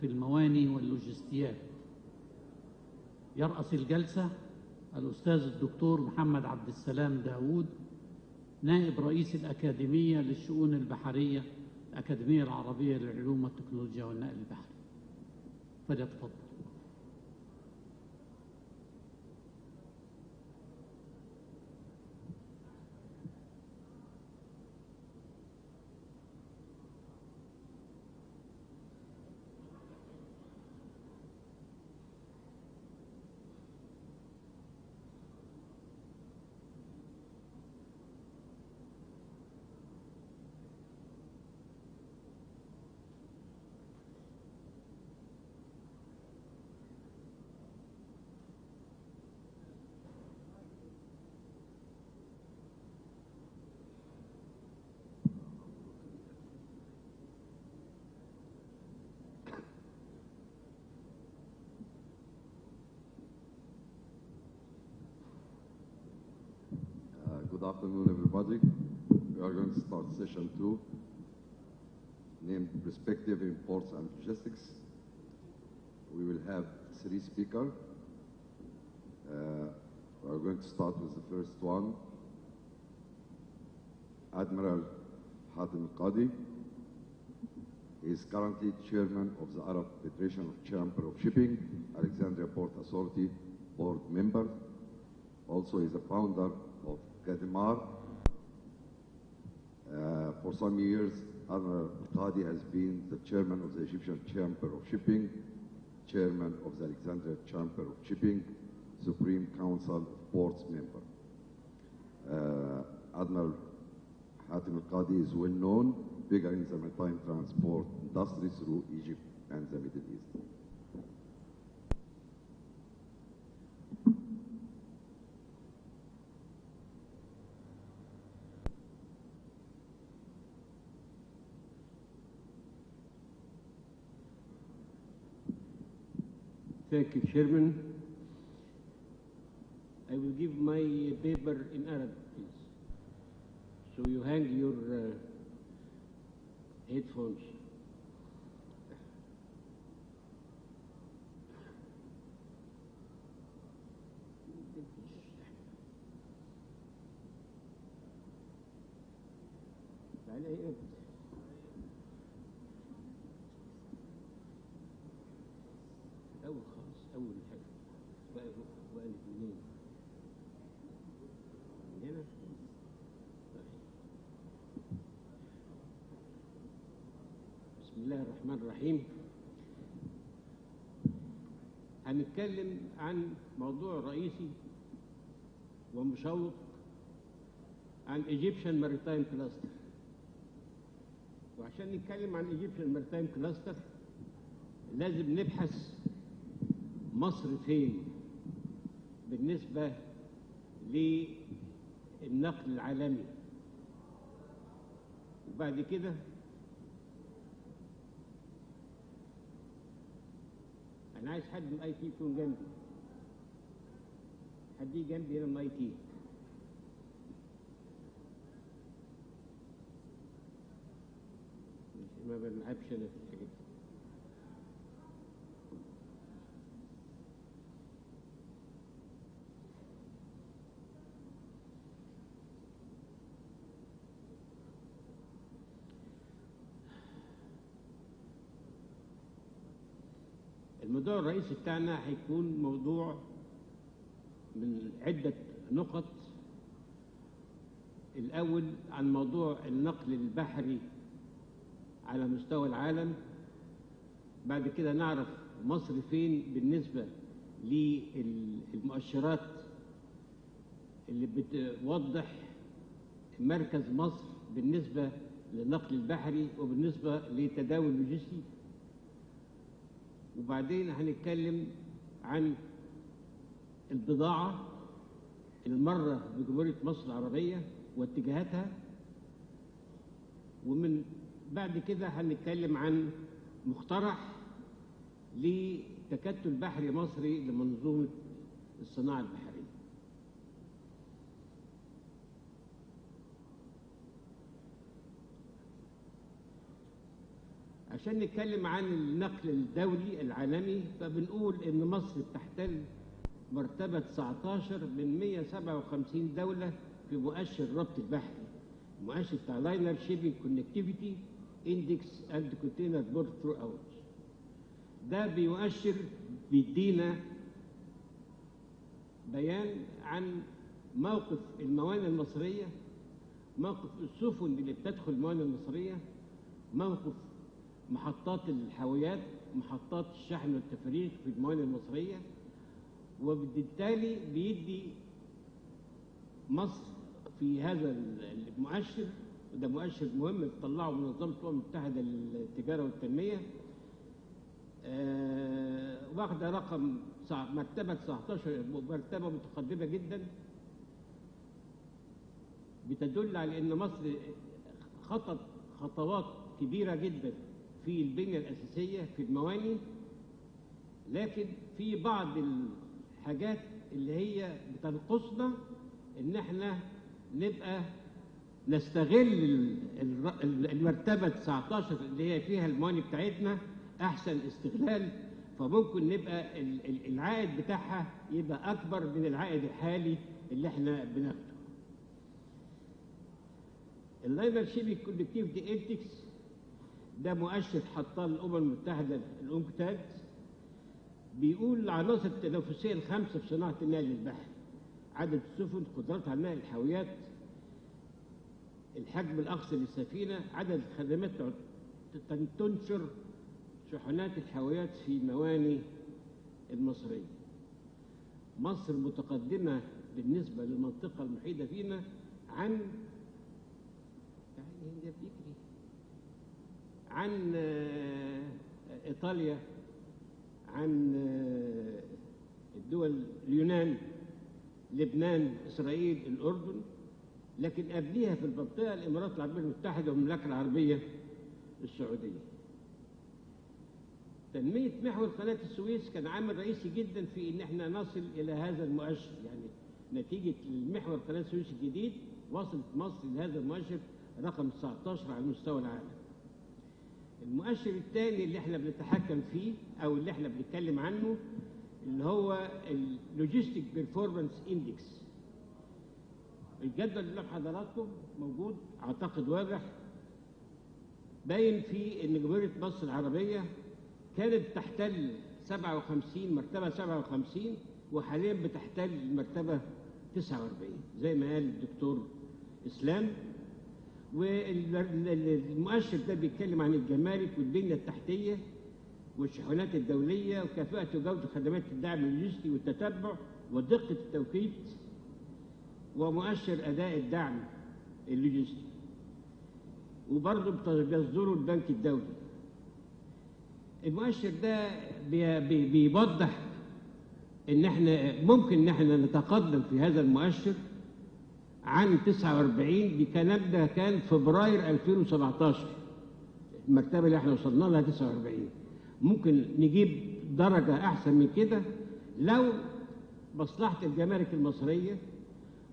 في المواني واللوجستيات. يرأس الجلسة الأستاذ الدكتور محمد عبد السلام داوود، نائب رئيس الأكاديمية للشؤون البحرية، الأكاديمية العربية للعلوم والتكنولوجيا والنقل البحري. فليتفضل. Good afternoon, everybody. We are going to start session 2, named Perspective in Ports and Logistics. We will have 3 speakers. We are going to start with the first one, Admiral Hatem Al-Qadi. He is currently chairman of the Arab Federation of Chamber of Shipping, Alexandria Port Authority board member. Also, he is a founder of Gadimar. For some years, Admiral Al-Qadi has been the chairman of the Egyptian Chamber of Shipping, chairman of the Alexandria Chamber of Shipping, Supreme Council of Ports member. Admiral Hatem Al-Qadi is well known, bigger in the maritime transport industry through Egypt and the Middle East. Thank you, Chairman. I will give my paper in Arabic, please. So you hang your headphones. أول حاجة وقالت منين؟ من هنا؟ بسم الله الرحمن الرحيم. هنتكلم عن موضوع رئيسي ومشوق عن Egyptian Maritime Cluster. وعشان نتكلم عن Egyptian Maritime Cluster لازم نبحث مصر فين بالنسبة للنقل العالمي. وبعد كده أنا عايز حد من IT يكون جنبي. حد يجي جنبي هنا من IT. ما بنلعبش أنا في الحاجات دي. الموضوع الرئيسي بتاعنا هيكون موضوع من عدة نقط. الأول عن موضوع النقل البحري على مستوى العالم. بعد كده نعرف مصر فين بالنسبة للمؤشرات اللي بتوضح مركز مصر بالنسبة للنقل البحري وبالنسبة للتداول اللوجستي. وبعدين هنتكلم عن البضاعة المرة بجمهورية مصر العربية واتجاهاتها. ومن بعد كده هنتكلم عن مقترح لتكتل بحري مصري لمنظومة الصناعة البحرية. عشان نتكلم عن النقل الدولي العالمي، فبنقول إن مصر بتحتل مرتبة 19 من 157 دولة في مؤشر الربط البحري، المؤشر بتاع لاينر شيبنج كونكتيفيتي اندكس اند كونتينر بورت ثرو اوت. ده بيؤشر بيدينا بيان عن موقف الموانئ المصرية، موقف السفن اللي بتدخل الموانئ المصرية، موقف محطات الحاويات، محطات الشحن والتفريغ في الموانئ المصرية، وبالتالي بيدي مصر في هذا المؤشر، وده مؤشر مهم بتطلعه منظمة الأمم المتحدة للتجارة والتنمية، واخدة رقم مرتبة 19، مرتبة متقدمة جدا، بتدل على أن مصر خطت خطوات كبيرة جدا في البنية الأساسية في الموانئ، لكن في بعض الحاجات اللي هي بتنقصنا ان احنا نبقى نستغل المرتبة 19 اللي هي فيها الموانئ بتاعتنا احسن استغلال، فممكن نبقى العائد بتاعها يبقى اكبر من العائد الحالي اللي احنا بناخده. اللاينر شيبنج كونكتيفيتي اندكس ده مؤشر حطاه الامم المتحدة الانكتاد، بيقول العناصر التنافسية الخمسة في صناعة النقل البحري: عدد السفن، قدرتها على نقل الحاويات، الحجم الأقصى للسفينة، عدد الخدمات تنشر شحنات الحاويات في الموانئ المصرية. مصر متقدمة بالنسبة للمنطقة المحيطة فينا عن إيطاليا، عن الدول اليونان، لبنان، إسرائيل، الأردن، لكن قبليها في المنطقة الإمارات العربية المتحدة والمملكة العربية السعودية. تنمية محور قناة السويس كان عامل رئيسي جدا في إن احنا نصل إلى هذا المؤشر، يعني نتيجة المحور قناة السويس الجديد وصلت مصر لهذا المؤشر رقم 19 على مستوى العالم. المؤشر الثاني اللي احنا بنتحكم فيه او اللي احنا بنتكلم عنه اللي هو اللوجيستيك بيرفورمانس اندكس. الجدول اللي حضراتكم موجود اعتقد واضح، باين فيه ان جمهورية مصر العربية كانت تحتل 57 مرتبة 57، وحاليا بتحتل المرتبة 49 زي ما قال الدكتور اسلام. والمؤشر ده بيتكلم عن الجمارك والبنية التحتية والشحنات الدولية وكفاءة وجودة خدمات الدعم اللوجستي والتتبع ودقة التوقيت ومؤشر أداء الدعم اللوجستي، وبرضه بيصدره البنك الدولي. المؤشر ده بيوضح إن احنا ممكن إن احنا نتقدم في هذا المؤشر عن 49. دي ده كان فبراير 2017 المرتبة اللي احنا وصلنا لها 49. ممكن نجيب درجة أحسن من كده لو مصلحة الجمارك المصرية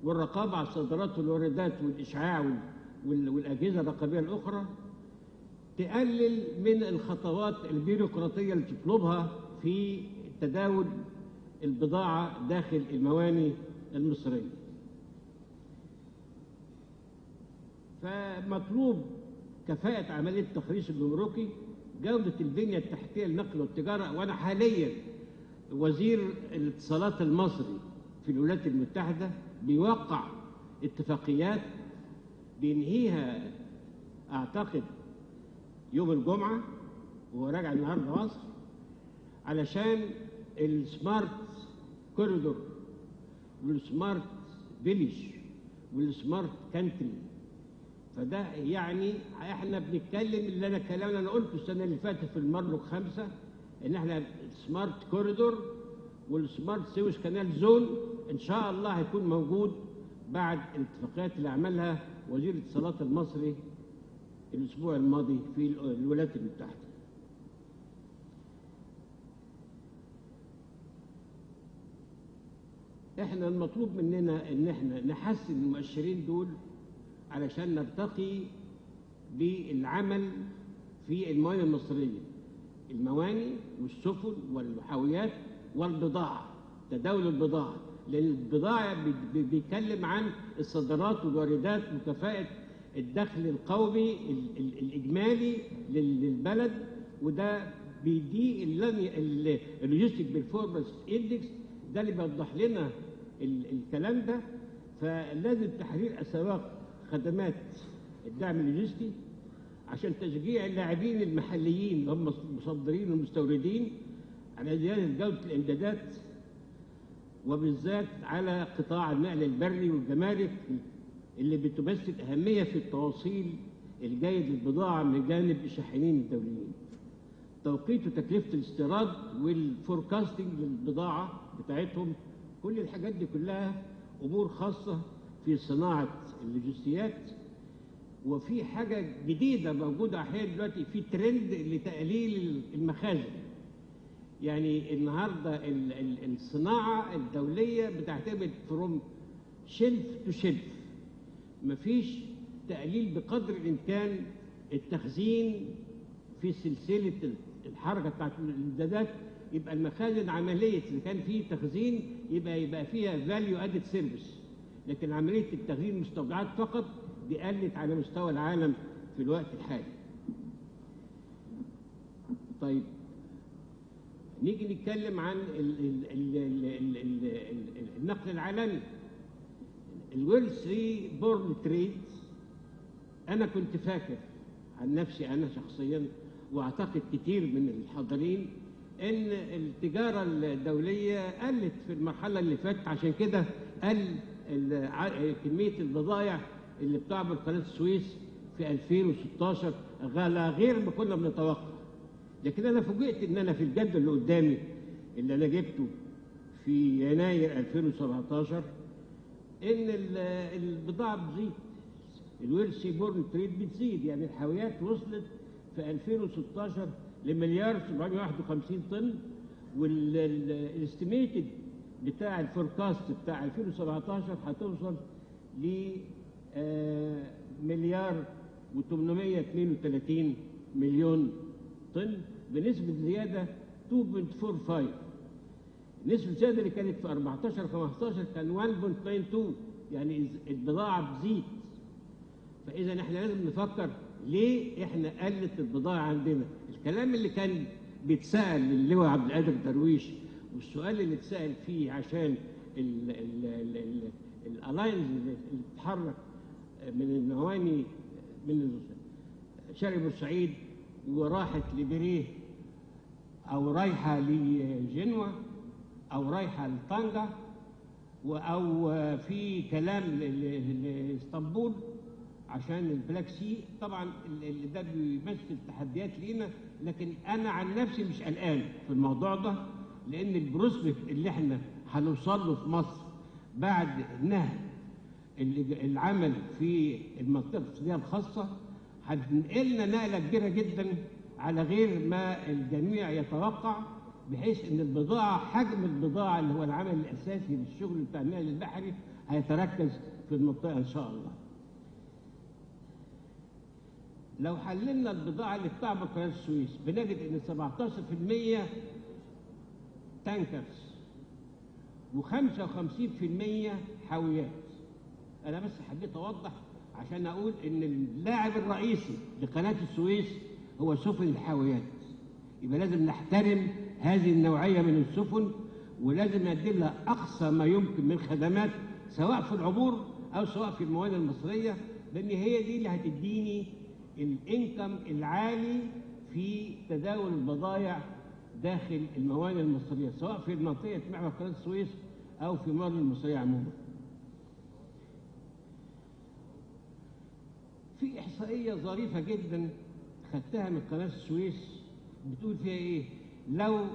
والرقابة على الصادرات والواردات والإشعاع والأجهزة الرقابية الأخرى تقلل من الخطوات البيروقراطية اللي تطلبها في تداول البضاعة داخل الموانئ المصرية. فمطلوب كفاءة عملية التخليص الجمركي، جودة البنية التحتية للنقل والتجارة. وأنا حاليا وزير الاتصالات المصري في الولايات المتحدة بيوقع اتفاقيات بينهيها أعتقد يوم الجمعة، وهو راجع النهارده مصر، علشان السمارت كوريدور والسمارت فيليج والسمارت كانتري. فده يعني احنا بنتكلم اللي انا قلته السنه اللي فاتت في المارلوج 5 ان احنا السمارت كوريدور والسمارت سويس كانال زون ان شاء الله هيكون موجود بعد الاتفاقيات اللي عملها وزير الاتصالات المصري الاسبوع الماضي في الولايات المتحده. احنا المطلوب مننا ان احنا نحسن المؤشرين دول علشان نرتقي بالعمل في الموانئ المصرية، الموانئ والسفن والحاويات والبضاعة، تداول البضاعة، لأن البضاعة بيتكلم عن الصادرات والواردات وكفاءة الدخل القومي الإجمالي للبلد، وده بيديه اللوجيستيك بيرفورمانس اندكس، ده اللي بيوضح لنا الكلام ده. فلازم تحرير أسواق خدمات الدعم اللوجستي عشان تشجيع اللاعبين المحليين اللي هم المصدرين والمستوردين على زيادة جودة الإمدادات، وبالذات على قطاع النقل البري والجمارك اللي بتمثل أهمية في التوصيل الجيد للبضاعة من جانب الشاحنين الدوليين. توقيت وتكلفة الاستيراد والفوركاستنج للبضاعة بتاعتهم، كل الحاجات دي كلها أمور خاصة في صناعة اللوجستيات. وفي حاجة جديدة موجودة أحيانا دلوقتي، في ترند لتقليل المخازن. يعني النهاردة الصناعة الدولية بتعتمد فروم شلف تو شلف، مفيش تقليل بقدر الإمكان التخزين في سلسلة الحركة بتاعت الإمدادات. يبقى المخازن عملية إذا كان في تخزين يبقى فيها فاليو أدد سيرفيس، لكن عملية التخزين مستودعات فقط دي قلت على مستوى العالم في الوقت الحالي. طيب نيجي نتكلم عن النقل العالمي. الورلد 3 بورن تريد، أنا كنت فاكر عن نفسي أنا شخصيا وأعتقد كتير من الحاضرين إن التجارة الدولية قلت في المرحلة اللي فاتت، عشان كده قل كمية البضائع اللي بتعبر قناة السويس في 2016 على غير ما كنا بنتوقع. لكن أنا فوجئت إن أنا في الجدول اللي قدامي اللي أنا جبته في يناير 2017 إن البضاعة بتزيد، الويلسي بورن تريد بتزيد. يعني الحاويات وصلت في 2016 لمليار 751 طن، والاستيميتد بتاع الفوركاست بتاع 2017 هتوصل ل مليار و832 مليون طن، بنسبة زيادة 2.45. نسبة الزيادة اللي كانت في 14-15 كان 1.92، يعني البضاعة بتزيد. فإذا احنا لازم نفكر ليه احنا قلت البضاعة عندنا. الكلام اللي كان بيتسأل للواء عبد القادر درويش، والسؤال اللي اتسأل فيه عشان الالاينز اللي بتتحرك من المواني من شرق بورسعيد وراحت لبريه او رايحه لجنوة او رايحه لطنجة، او في كلام لاسطنبول عشان البلاك سي. طبعا ده بيمثل تحديات لينا، لكن انا عن نفسي مش قلقان في الموضوع ده، لان البروسبكت اللي احنا هنوصل له في مصر بعد نهي العمل في المنطقه الاقتصاديه الخاصه هتنقلنا نقله كبيره جدا على غير ما الجميع يتوقع، بحيث ان البضاعه، حجم البضاعه اللي هو العمل الاساسي للشغل بتاع النقل البحري هيتركز في المنطقه ان شاء الله. لو حللنا البضاعه اللي بتعبر قناه السويس بنجد ان 17% تانكرز و55% حاويات. انا بس حبيت اوضح عشان اقول ان اللاعب الرئيسي لقناه السويس هو سفن الحاويات. يبقى لازم نحترم هذه النوعيه من السفن، ولازم نقدم لها اقصى ما يمكن من خدمات سواء في العبور او سواء في الموانئ المصريه، لان هي دي اللي هتديني الانكم العالي في تداول البضائع داخل الموانئ المصريه، سواء في منطقه محور قناه السويس او في الموانئ المصريه عموما. في احصائيه ظريفه جدا خدتها من قناه السويس بتقول فيها ايه؟ لو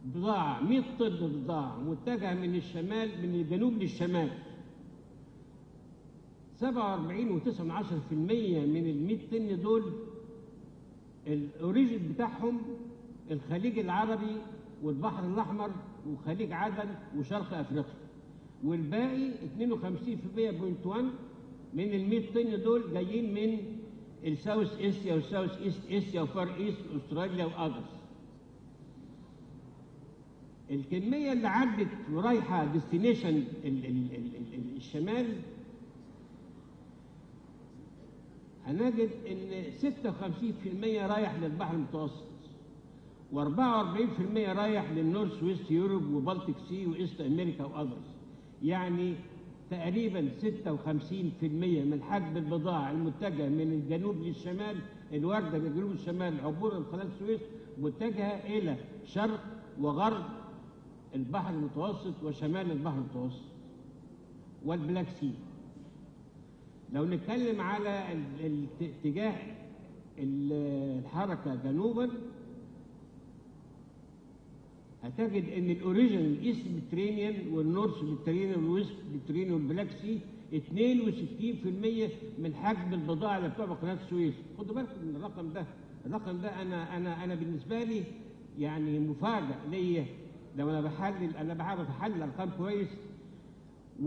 بضاعه 100 طن بضاعه متجهه من الشمال من الجنوب للشمال، 47.9% من ال 100 طن دول الاوريجن بتاعهم الخليج العربي والبحر الاحمر وخليج عدن وشرق افريقيا، والباقي 52.1 من ال 100 طن دول جايين من الساوث اسيا والساوث ايست اسيا وفار ايست استراليا واذرز. الكميه اللي عدت ورايحه ديستنيشن الشمال هنجد ان 56% رايح للبحر المتوسط، و44% رايح للنورث ويست يوروب وبالتيك سي وايست امريكا واذرز. يعني تقريبا 56% من حجم البضاعه المتجهه من الجنوب للشمال، الوارده من الجنوب للشمال عبور قناه السويس، متجهه الى شرق وغرب البحر المتوسط وشمال البحر المتوسط والبلاك سي. لو نتكلم على اتجاه الحركه جنوبا، هتجد ان الاوريجينال الايست ميديترينيان والنورث ميديترينيان والويست ميديترينيان والبلاك سي 62% من حجم البضاعه اللي بتعبر قناه السويس. خدوا بالكم من الرقم ده، الرقم ده انا بالنسبه لي يعني مفاجئ ليا لو انا بحلل، انا بعرف احلل ارقام كويس. و37%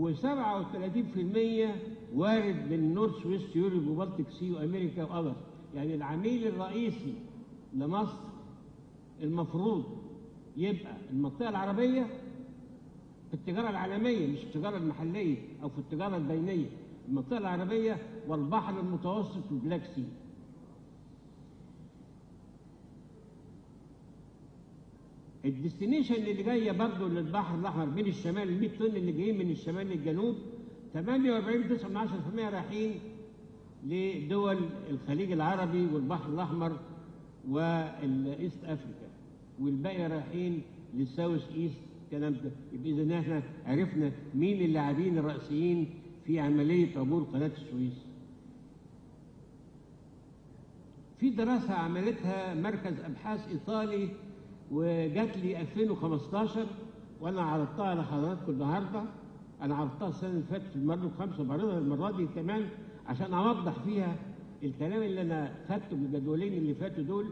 وارد من نورث ويست يوروب وبالتيك سي وامريكا واذرز. يعني العميل الرئيسي لمصر المفروض يبقى المنطقة العربية في التجارة العالمية، مش في التجارة المحلية أو في التجارة البينية. المنطقة العربية والبحر المتوسط والبلاك سي. الديستنيشن اللي جاية برضه للبحر الأحمر بين الشمال، ال 100 طن اللي جايين من الشمال للجنوب، 48.9% رايحين لدول الخليج العربي والبحر الأحمر والإيست أفريكا، والباقي رايحين للساوث ايست. الكلام ده يبقى اذا احنا عرفنا مين اللاعبين الرئيسيين في عمليه عبور قناه السويس. في دراسه عملتها مركز ابحاث ايطالي وجات لي 2015 وانا عرضتها لحضراتكم النهارده. انا عرضتها السنه اللي فاتت في المرلوج 5، بعرضها المره دي كمان عشان اوضح فيها الكلام اللي انا خدته من الجدولين اللي فاتوا دول.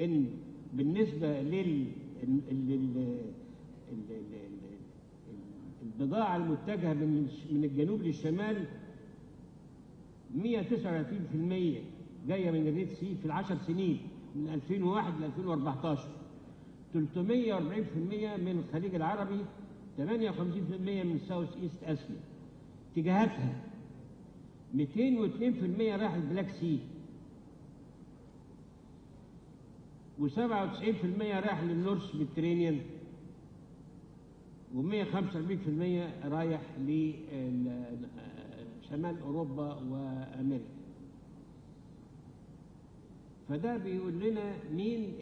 ان بالنسبة البضاعة المتجهة من الجنوب للشمال 139% جاية من الريد سي في ال10 سنين من 2001 ل 2014. 340% من الخليج العربي، 58% من ساوث ايست اسيا. اتجاهاتها 202% راح البلاك سي، و97% رايح للنورث ميديترينيان، و145% رايح لشمال اوروبا وامريكا. فده بيقول لنا مين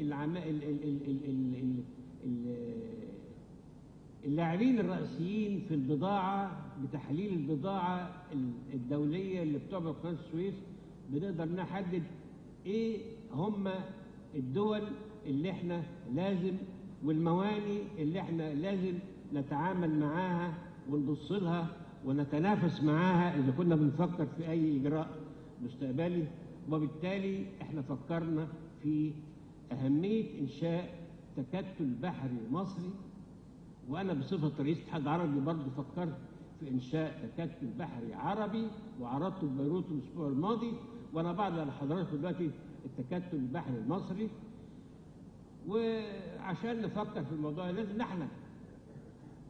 اللاعبين الرئيسيين في البضاعه. بتحليل البضاعه الدوليه اللي بتعبر قناه السويس بنقدر نحدد ايه هم الدول اللي احنا لازم والمواني اللي احنا لازم نتعامل معاها ونبص لها ونتنافس معاها اذا كنا بنفكر في اي اجراء مستقبلي. وبالتالي احنا فكرنا في اهميه انشاء تكتل بحري مصري، وانا بصفه رئيس اتحاد عربي برضه فكرت في انشاء تكتل بحري عربي وعرضته في بيروت الاسبوع الماضي، وانا بعرض على حضراتكم دلوقتي التكتل البحري المصري. وعشان نفكر في الموضوع لازم نحلم،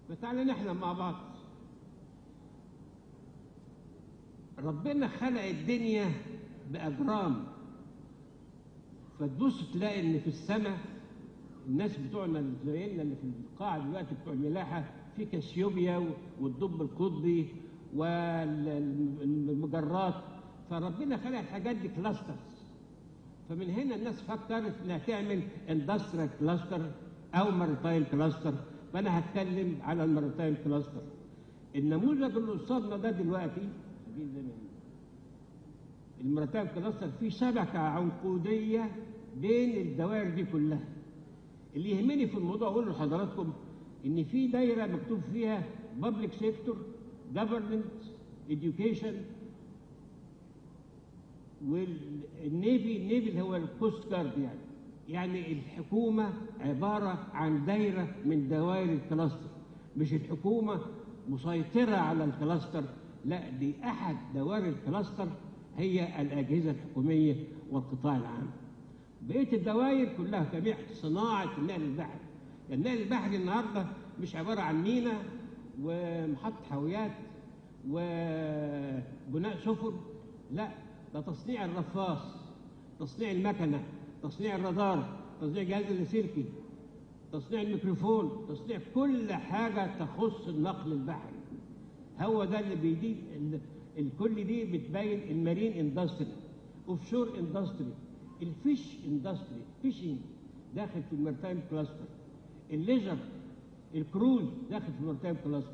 فتعالى نحلم مع بعض. ربنا خلق الدنيا بأجرام، فتبص تلاقي ان في السماء الناس بتوعنا زينا اللي في القاعة دلوقتي بتوع الملاحة في كاسيوبيا والدب القطبي والمجرات. فربنا خلق الحاجات دي كلاسترز. فمن هنا الناس فكرت انها تعمل اندستريال كلاستر او ماريتايم كلاستر. فانا هتكلم على الماريتايم كلاستر. النموذج اللي قصادنا ده دلوقتي الماريتايم كلاستر فيه شبكه عنقوديه بين الدوائر دي كلها. اللي يهمني في الموضوع اقول لحضراتكم ان في دايره مكتوب فيها بابليك سيكتور، جفرمنت، اديوكيشن، والنيفي. النيفي اللي هو الكوست جارد. يعني الحكومه عباره عن دايره من دوائر الكلاستر، مش الحكومه مسيطره على الكلاستر، لا دي احد دوائر الكلاستر هي الأجهزة الحكومية والقطاع العام. بقية الدوائر كلها جميع صناعة النقل البحري. النقل البحري النهارده مش عبارة عن ميناء ومحطة حاويات وبناء سفن، لا، ده تصنيع الرفاص، تصنيع المكنة، تصنيع الرادار، تصنيع جهاز اللاسلكي، تصنيع الميكروفون، تصنيع كل حاجة تخص النقل البحري. هو ده اللي بيدي الكل دي بتبين المارين اندستري، اوف شور اندستري، الفيش اندستري، فيشنج داخل في المارتايم كلاستر، الليجر، الكروز داخل في المارتايم كلاستر.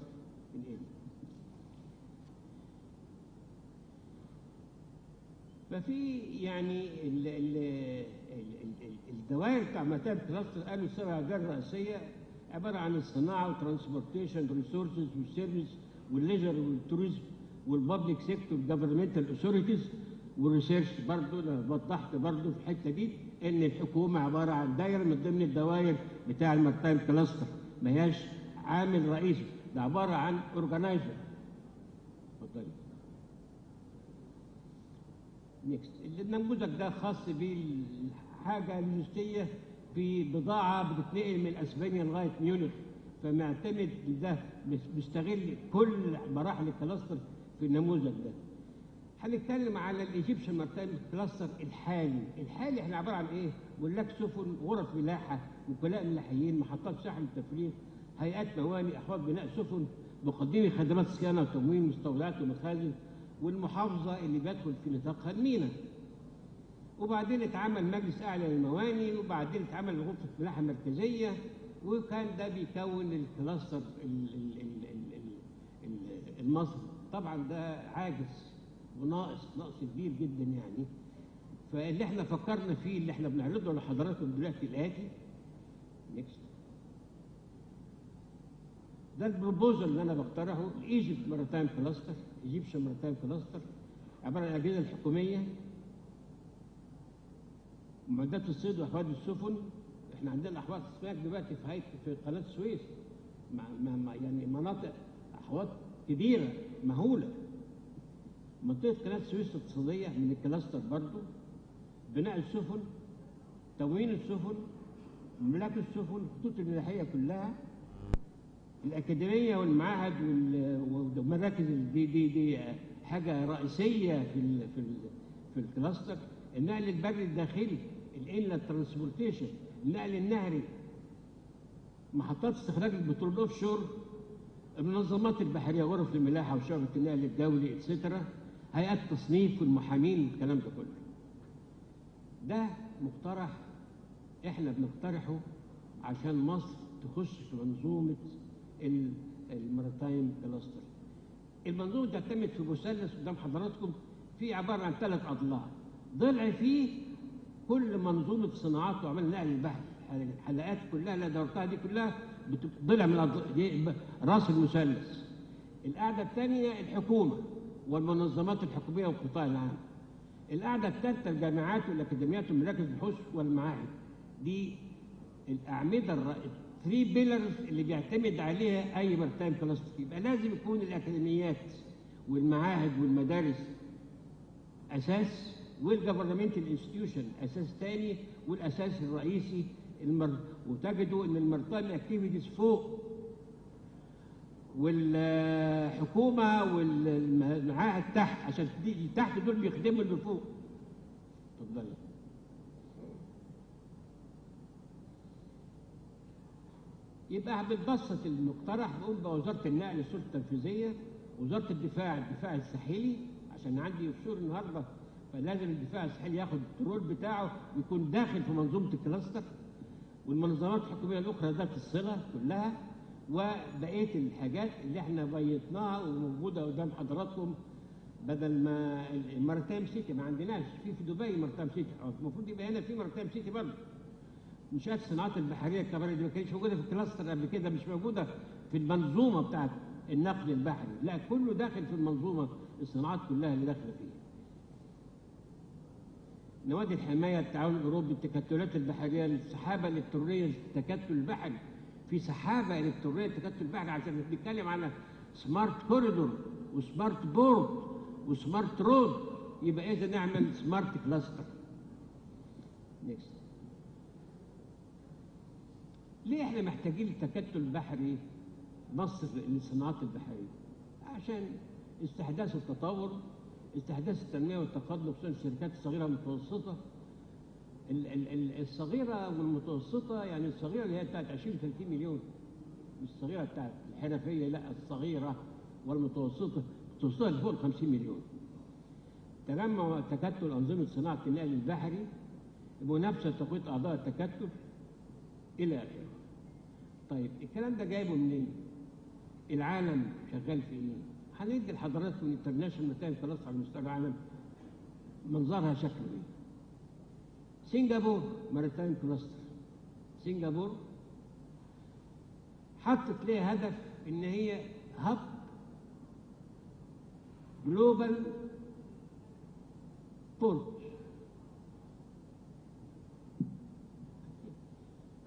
ففي يعني الدوائر بتاع مارتايم كلاستر قالوا السبع أدوار رئيسية عبارة عن الصناعة والترانسبورتيشن والريسورسز والسيرفيس والليجر والتوريزم والبابليك سيكتور والجفرمنتال اوثوريتيز والريسيرش. برضه انا وضحت برضه في الحته دي ان الحكومه عباره عن دايره من ضمن الدوائر بتاع المارتايم كلاستر، ما هياش عامل رئيسي، ده عباره عن اورجنايزر. اتفضلي. نيكست. النموذج ده خاص بالحاجه لوجستيه في بضاعه بتتنقل من اسبانيا لغايه ميونخ، فمعتمد ده بيستغل كل مراحل الكلاستر في النموذج ده. هنتكلم على الايجيبشن مارتايم كلاستر الحالي احنا عباره عن ايه؟ ملاك سفن، غرف ملاحه، وكلاء ملاحيين، محطات شحن وتفريغ، هيئات موانئ، احواض بناء سفن، مقدمي خدمات صيانه وتموين، مستودعات ومخازن، والمحافظه اللي بيدخل في نطاقها المينا. وبعدين اتعمل مجلس اعلى للموانئ، وبعدين اتعمل غرفه ملاحه مركزيه، وكان ده بيكون الكلاستر المصري. طبعا ده عاجز وناقص نقص كبير جدا يعني. فاللي احنا فكرنا فيه اللي احنا بنعرضه لحضراتكم دلوقتي الاتي. نيكست. ده البروبوزل اللي انا بقترحه، الايجيبت مارتايم كلاستر، ايجيبشن مارتايم كلاستر، عباره عن الاجهزه الحكوميه، معدات الصيد واحواض السفن. احنا عندنا احواض اسماك دلوقتي في قناه السويس، يعني مناطق احواض كبيره مهوله. منطقه قناه السويس الاقتصاديه من الكلاستر برضو، بناء السفن، تموين السفن، ملاك السفن، الخطوط الملاحيه كلها، الاكاديميه والمعاهد والمراكز دي حاجه رئيسيه في الكلاستر. النقل البري الداخلي، الانلت ترانسبورتيشن، النقل النهري، محطات استخراج البترول اوف شور، المنظمات البحريه، غرف الملاحه وشعبه النقل الدولي اتسترا، هيئات التصنيف والمحامين، الكلام ده كله. ده مقترح احنا بنقترحه عشان مصر تخش في منظومه المارتايم كلاستر. المنظومه تعتمد في مثلث قدام حضراتكم، في عباره عن 3 اضلاع. ضلع فيه كل منظومه صناعات وعمل نقل البحر، الحلقات كلها اللي دورتها دي كلها ضلع من راس المثلث. القاعده الثانيه الحكومه والمنظمات الحكوميه والقطاع العام. القاعده الثالثه الجامعات والاكاديميات ومراكز البحوث والمعاهد. دي الاعمده الرئيسيه، 3 بيلرز اللي بيعتمد عليها اي مارتايم كلاستر. يبقى لازم يكون الاكاديميات والمعاهد والمدارس اساس، والجفرمنتال انستتيوشن اساس ثاني، والاساس الرئيسي وتجدوا ان المارتايم اكتيفيتيز فوق، والحكومه والمعاهد تحت، عشان تحت دول بيخدموا اللي فوق. اتفضلي. يبقى بنبسط المقترح، نقول بوزاره النقل السلطه التنفيذيه، وزاره الدفاع الساحلي، عشان عندي اوفشور النهارده فلازم الدفاع الساحلي ياخد الرول بتاعه ويكون داخل في منظومه الكلاستر، والمنظمات الحكوميه الاخرى ذات الصله كلها، وبقيه الحاجات اللي احنا بيطناها وموجوده قدام حضراتكم. بدل ما المارتايم سيتي ما عندناش في دبي مارتايم سيتي، المفروض يبقى هنا في مارتايم سيتي برضه. منشات الصناعات البحريه الكبيره دي ما كانتش موجوده في الكلاستر قبل كده، مش موجوده في المنظومه بتاعت النقل البحري، لا كله داخل في المنظومه، الصناعات كلها اللي داخله فيها. نوادي الحمايه، التعاون الاوروبي، التكتلات البحريه، السحابه الالكترونيه، التكتل البحري، في سحابه الكترونيه التكتل البحري، عشان بنتكلم على سمارت كوريدور وسمارت بورد وسمارت رود، يبقى إذا نعمل سمارت كلاستر. نيكست. ليه احنا محتاجين التكتل البحري مصر للصناعات البحرية؟ عشان استحداث التطور، استحداث التنمية والتقدم، خصوصا الشركات الصغيرة والمتوسطة. الصغيرة والمتوسطة، يعني الصغيرة اللي هي بتاعت 20-30 مليون، مش الصغيرة بتاعت الحرفية، لا الصغيرة والمتوسطة، المتوسطة اللي فوق 50 مليون. تجمع تكتل أنظمة صناعة النقل البحري، منافسة تقوية أعضاء التكتل إلى آخره. طيب الكلام ده جايبه منين؟ العالم شغال في إيه؟ هندي لحضراتكم الانترناشونال ماريتايم كلاس على مستوى العالم منظرها شكله إيه؟ سنغافور ماريتايم كلاستر. سنغافور حطت ليها هدف إن هي هب جلوبال بورت،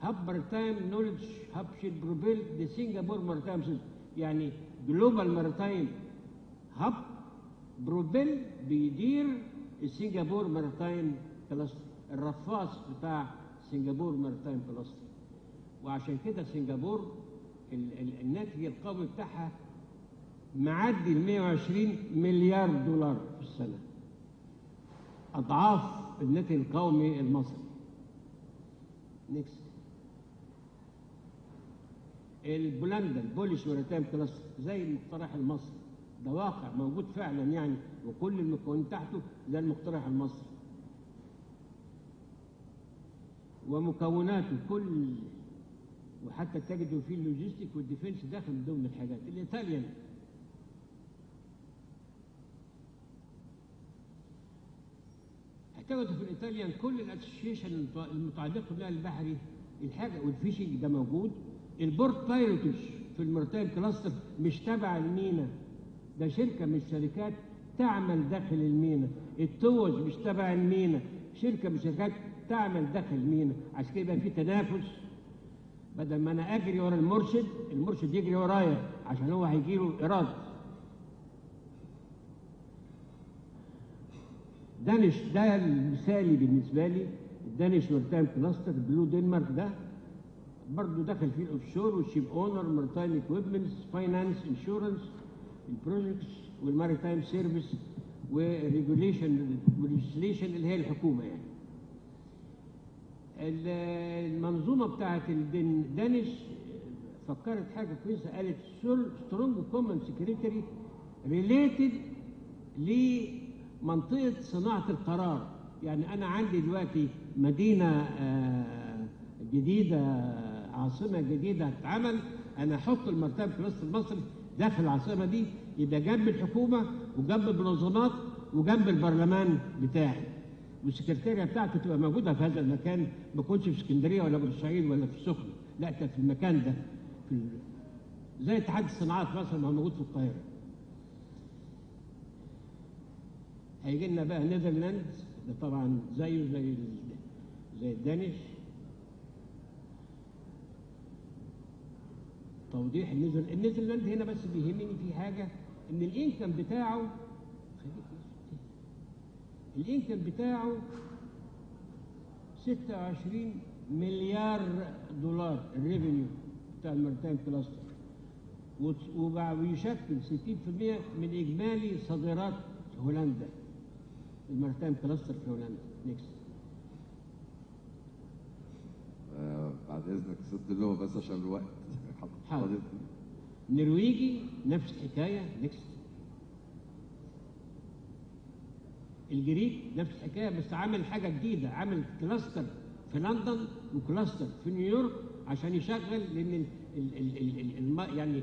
هب ماريتايم نولج هب شيل بروبيل دي سنغافور ماريتايم سيستم، يعني جلوبال ماريتايم هب بروبيل بيدير السنغافور ماريتايم كلاستر، الرفاص بتاع سنغافور ماريتايم كلاستر. وعشان كده سنغافور الناتج القومي بتاعها معدي ال 120 مليار دولار في السنة، أضعاف الناتج القومي المصري. نيكست. البولندا البوليش ماريتايم كلاستر زي المقترح المصري، ده واقع موجود فعلا يعني، وكل المكونات تحته زي المقترح المصري ومكوناته كل، وحتى تجدوا فيه اللوجيستيك والديفنس داخل من ضمن الحاجات. الايطاليان اعتمدوا في الايطاليان كل الاسوشيشن المتعلقه بالنقل البحري، الحاجه والفيشنج ده موجود. البورت بايلوتش في الماريتايم كلاستر مش تبع المينا، ده شركه من الشركات تعمل داخل المينا. التوج مش تبع المينا، شركه من الشركات تعمل داخل المينا. عشان كده يبقى في تنافس، بدل ما انا اجري ورا المرشد يجري ورايا عشان هو هيجي له ايراد. دانش ده المثالي بالنسبه لي، الدانش ماريتايم كلاستر بلو دنمارك ده برضه دخل فيه الاوفشور والشيب اونر، ماريتايم اكويبمنتس، فاينانس، انشورنس، البروجكتس والماريتايم سيرفيس وريجوليشن وليجيسليشن اللي هي الحكومه يعني. المنظومه بتاعت الدانش فكرت حاجه كويسه، قالت سترونج كومن سكريتري ريليتد لمنطقه صناعه القرار. يعني انا عندي دلوقتي مدينه جديده، عاصمه جديده هتتعمل، انا احط الماريتايم كلاستر المصري داخل العاصمه دي، يبقى جنب الحكومه وجنب المنظمات وجنب البرلمان بتاعي، والسكرتاريه بتاعته تبقى موجوده في هذا المكان، ما تكونش في اسكندريه ولا بورسعيد ولا في السخنه، لا كان في المكان ده، زي اتحاد الصناعات مثلا ما هو موجود في القاهره. هيجي لنا بقى نيذرلاند، ده طبعا زيه زي الدانش. توضيح النيذرلاند هنا بس بيهمني في حاجه، ان الانكم بتاعه 26 مليار دولار الريفينيو بتاع الماريتايم كلاستر، ويشكل 60% من اجمالي صادرات هولندا، الماريتايم كلاستر في هولندا. نيكست. بعد اذنك ست اللغه بس عشان الوقت. حاضر. النرويجي نفس الحكايه. نيكست. الجريك نفس الحكايه، بس عامل حاجه جديده، عامل كلاستر في لندن وكلاستر في نيويورك عشان يشغل، لان يعني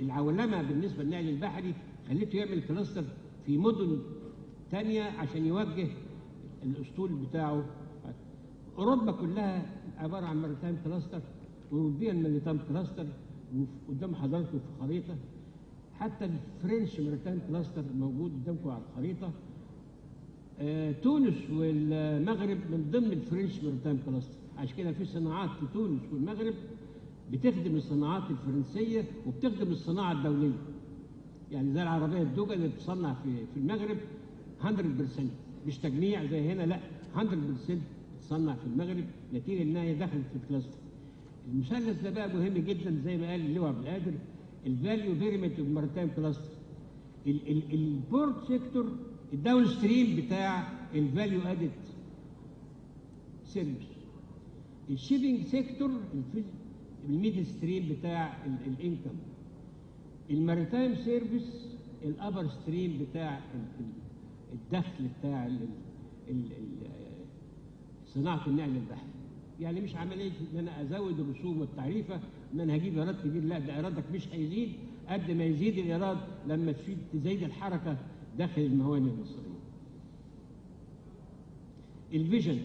العولمه بالنسبه للنقل البحري خليته يعمل كلاستر في مدن ثانيه عشان يوجه الاسطول بتاعه. اوروبا كلها عباره عن ماريتايم كلاستر، اوروبيان ماريتايم كلاستر، وقدام حضراتكم في خريطه. حتى الفرنش ماريتايم كلاستر موجود قدامكم على الخريطه. تونس والمغرب من ضمن الفرنش ماريتايم كلاستر، عشان كده في صناعات في تونس والمغرب بتخدم الصناعات الفرنسيه وبتخدم الصناعه الدوليه. يعني زي العربيه الدوجا اللي بتصنع في المغرب، 100% مش تجميع زي هنا، لا 100% بتصنع في المغرب نتيجه انها هي دخلت في الكلاستر. المثلث ده بقى مهم جدا زي ما قال اللواء عبد القادر، الفاليو بيراميد اوف ماريتايم كلاستر. البورت سيكتور الداون ستريم بتاع الفاليو ادد سيرفيس، الشيبنج سيكتور الميدل ستريم بتاع الانكم، الماريتايم سيرفيس الابر ستريم بتاع الدخل بتاع صناعه النقل البحري. يعني مش عمليه ان انا ازود الرسوم والتعريفه ان انا هجيب ايراد كبير، لا ده ايرادك مش هيزيد قد ما يزيد الايراد لما تزيد الحركه داخل الموانئ المصريه. الفيجن،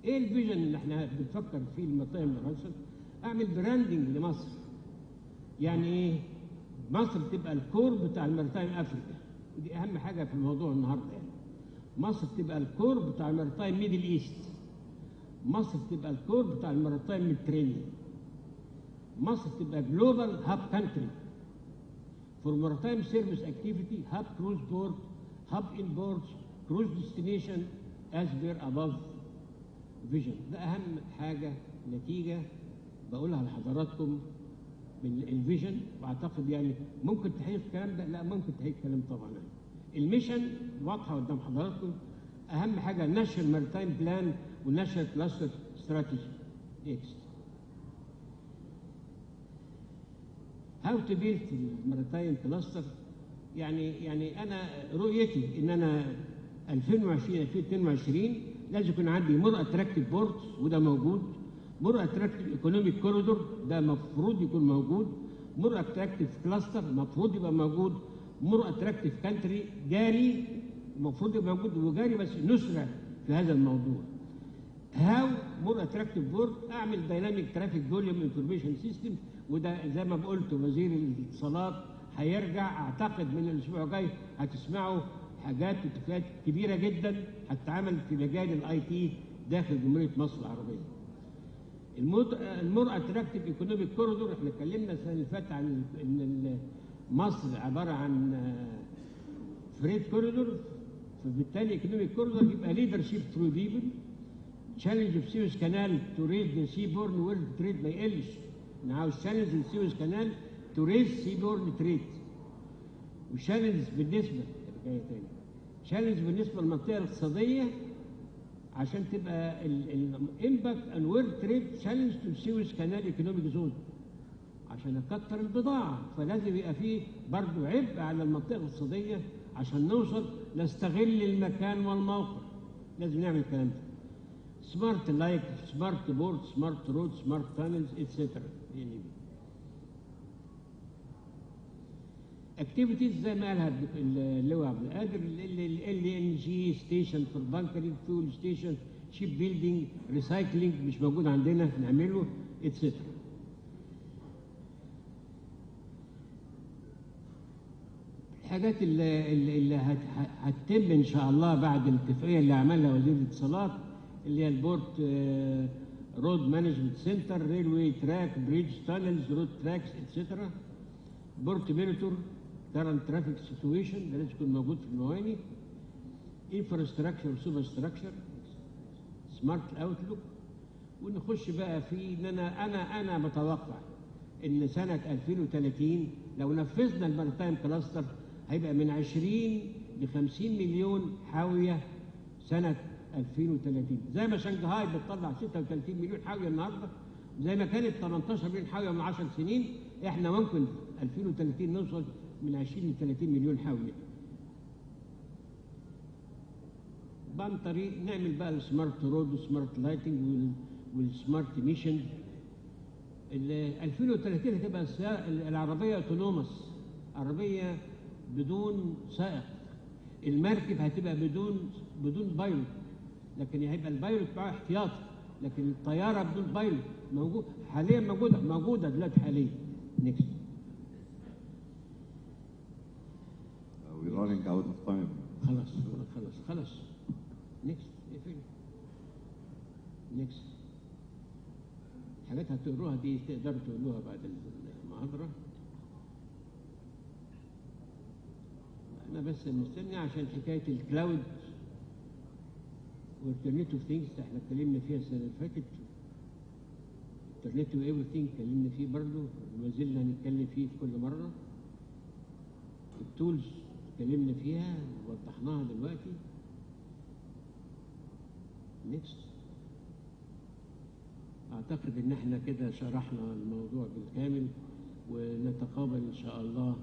ايه الفيجن اللي احنا بنفكر فيه المطاعم الرئيسيه؟ اعمل براندنج لمصر. يعني ايه؟ مصر تبقى الكور بتاع الماريتايم افريكا، ودي اهم حاجه في الموضوع النهارده. يعني مصر تبقى الكور بتاع الماريتايم ميدل ايست، مصر تبقى الكور بتاع الماريتايم ميديترينيان، مصر تبقى جلوبال هاب كانتري فور ماريتايم سيرفيس اكتيفيتي، هاب كروز بورت، هاب امبورتس، كروز ديستنيشن از بير اباف فيجن. ده اهم حاجه نتيجه بقولها لحضراتكم من الفيجن، واعتقد يعني ممكن تحقيق الكلام ده؟ لا ممكن تحقيق الكلام طبعا. الميشن واضحه قدام حضراتكم، اهم حاجه نشر ماريتايم بلان ونشر كلاستر استراتيجي. نيكست. هاو تو بيلد الماريتايم كلاستر. يعني انا رؤيتي ان انا 2020 2022 لازم يكون عندي مور اتراكتيف بورت، وده موجود. مور اتراكتيف ايكونوميك كوريدور، ده المفروض يكون موجود. مور اتراكتيف كلاستر المفروض يبقى موجود. مور اتراكتيف كانتري جاري المفروض يبقى موجود، وجاري بس نسرع في هذا الموضوع. هاو مور اتراكتيف بورد، اعمل دايناميك ترافيك فوليوم انفورميشن سيستم، وده زي ما قلت وزير الاتصالات هيرجع، اعتقد من الاسبوع الجاي هتسمعوا حاجات واتفاقات كبيره جدا هتتعمل في مجال الاي تي داخل جمهوريه مصر العربيه. المور اتراكتيف ايكونوميك كوريدور، احنا اتكلمنا السنه اللي فاتت عن ان مصر عباره عن فريت كوريدور، فبالتالي ايكونوميك كوريدور يبقى ليدرشيب ثرو بيبل. تشالنج اوف سويس كانال تو ريز ذا سي بورن وورلد تريد، ما يقلش. انا عاوز تشالنج السويس كانال تو ريز سي بورن تريد. وشالنج بالنسبه تشالنج بالنسبه للمنطقه الاقتصاديه عشان تبقى الامباكت اند وورلد تريد تشالنج تو سويس كانال ايكونوميك زون عشان اكتر البضاعه، فلازم يبقى فيه برضه عبء على المنطقه الاقتصاديه عشان نوصل نستغل المكان والموقع. لازم نعمل الكلام ده. سمارت لايك، سمارت بورد، سمارت رود، سمارت تانلز اتسترا. اكتيفيتيز زي ما قالها اللواء عبد القادر، ال ان جي ستيشن فور بانكرينج، فيول ستيشن، شيب بيلدينج، ريسايكلينج مش موجود عندنا نعمله اتسترا. الحاجات اللي هتتم ان شاء الله بعد الاتفاقيه اللي عملها وزير الاتصالات، اللي هي البورت رود مانجمنت سنتر، ريلوي تراك، بريدج تانلز، رود تراكس اتسترا. بورت مينيتور، كارنت ترافيك سيتويشن، ده لازم يكون موجود في المواني. انفراستراكشر وسوبر ستراكشر، سمارت اوتلوك. ونخش بقى في ان انا متوقع ان سنه 2030 لو نفذنا الماريتايم كلاستر هيبقى من 20 ل 50 مليون حاويه سنه 2030، زي ما شنغهاي بتطلع 36 مليون حاويه النهارده، زي ما كانت 18 مليون حاويه من 10 سنين، احنا ممكن 2030 نوصل من 20 ل 30 مليون حاويه. عن طريق نعمل بقى السمارت رود والسمارت لايتنج والسمارت ميشن. 2030 هتبقى العربيه اوتونومس، عربيه بدون سائق. المركب هتبقى بدون بايلوت، لكن هيبقى البايلوت معاه احتياطي، لكن الطياره بدون بايلوت موجود حاليا، موجوده دلوقتي حاليا. نيكست. We're running out of time. خلاص. نيكست. نيكست. الحاجات هتقروها دي تقدروا تقولوها بعد المحاضره. احنا بس مستني عشان حكايه الكلاود والانترنت اوف ثينجز احنا اتكلمنا فيها السنه اللي فاتت. انترنت وايفري ثينج اتكلمنا فيه برضه وما زلنا هنتكلم فيه في كل مره. التولز اتكلمنا فيها ووضحناها دلوقتي. نيكست. اعتقد ان احنا كده شرحنا الموضوع بالكامل، ونتقابل ان شاء الله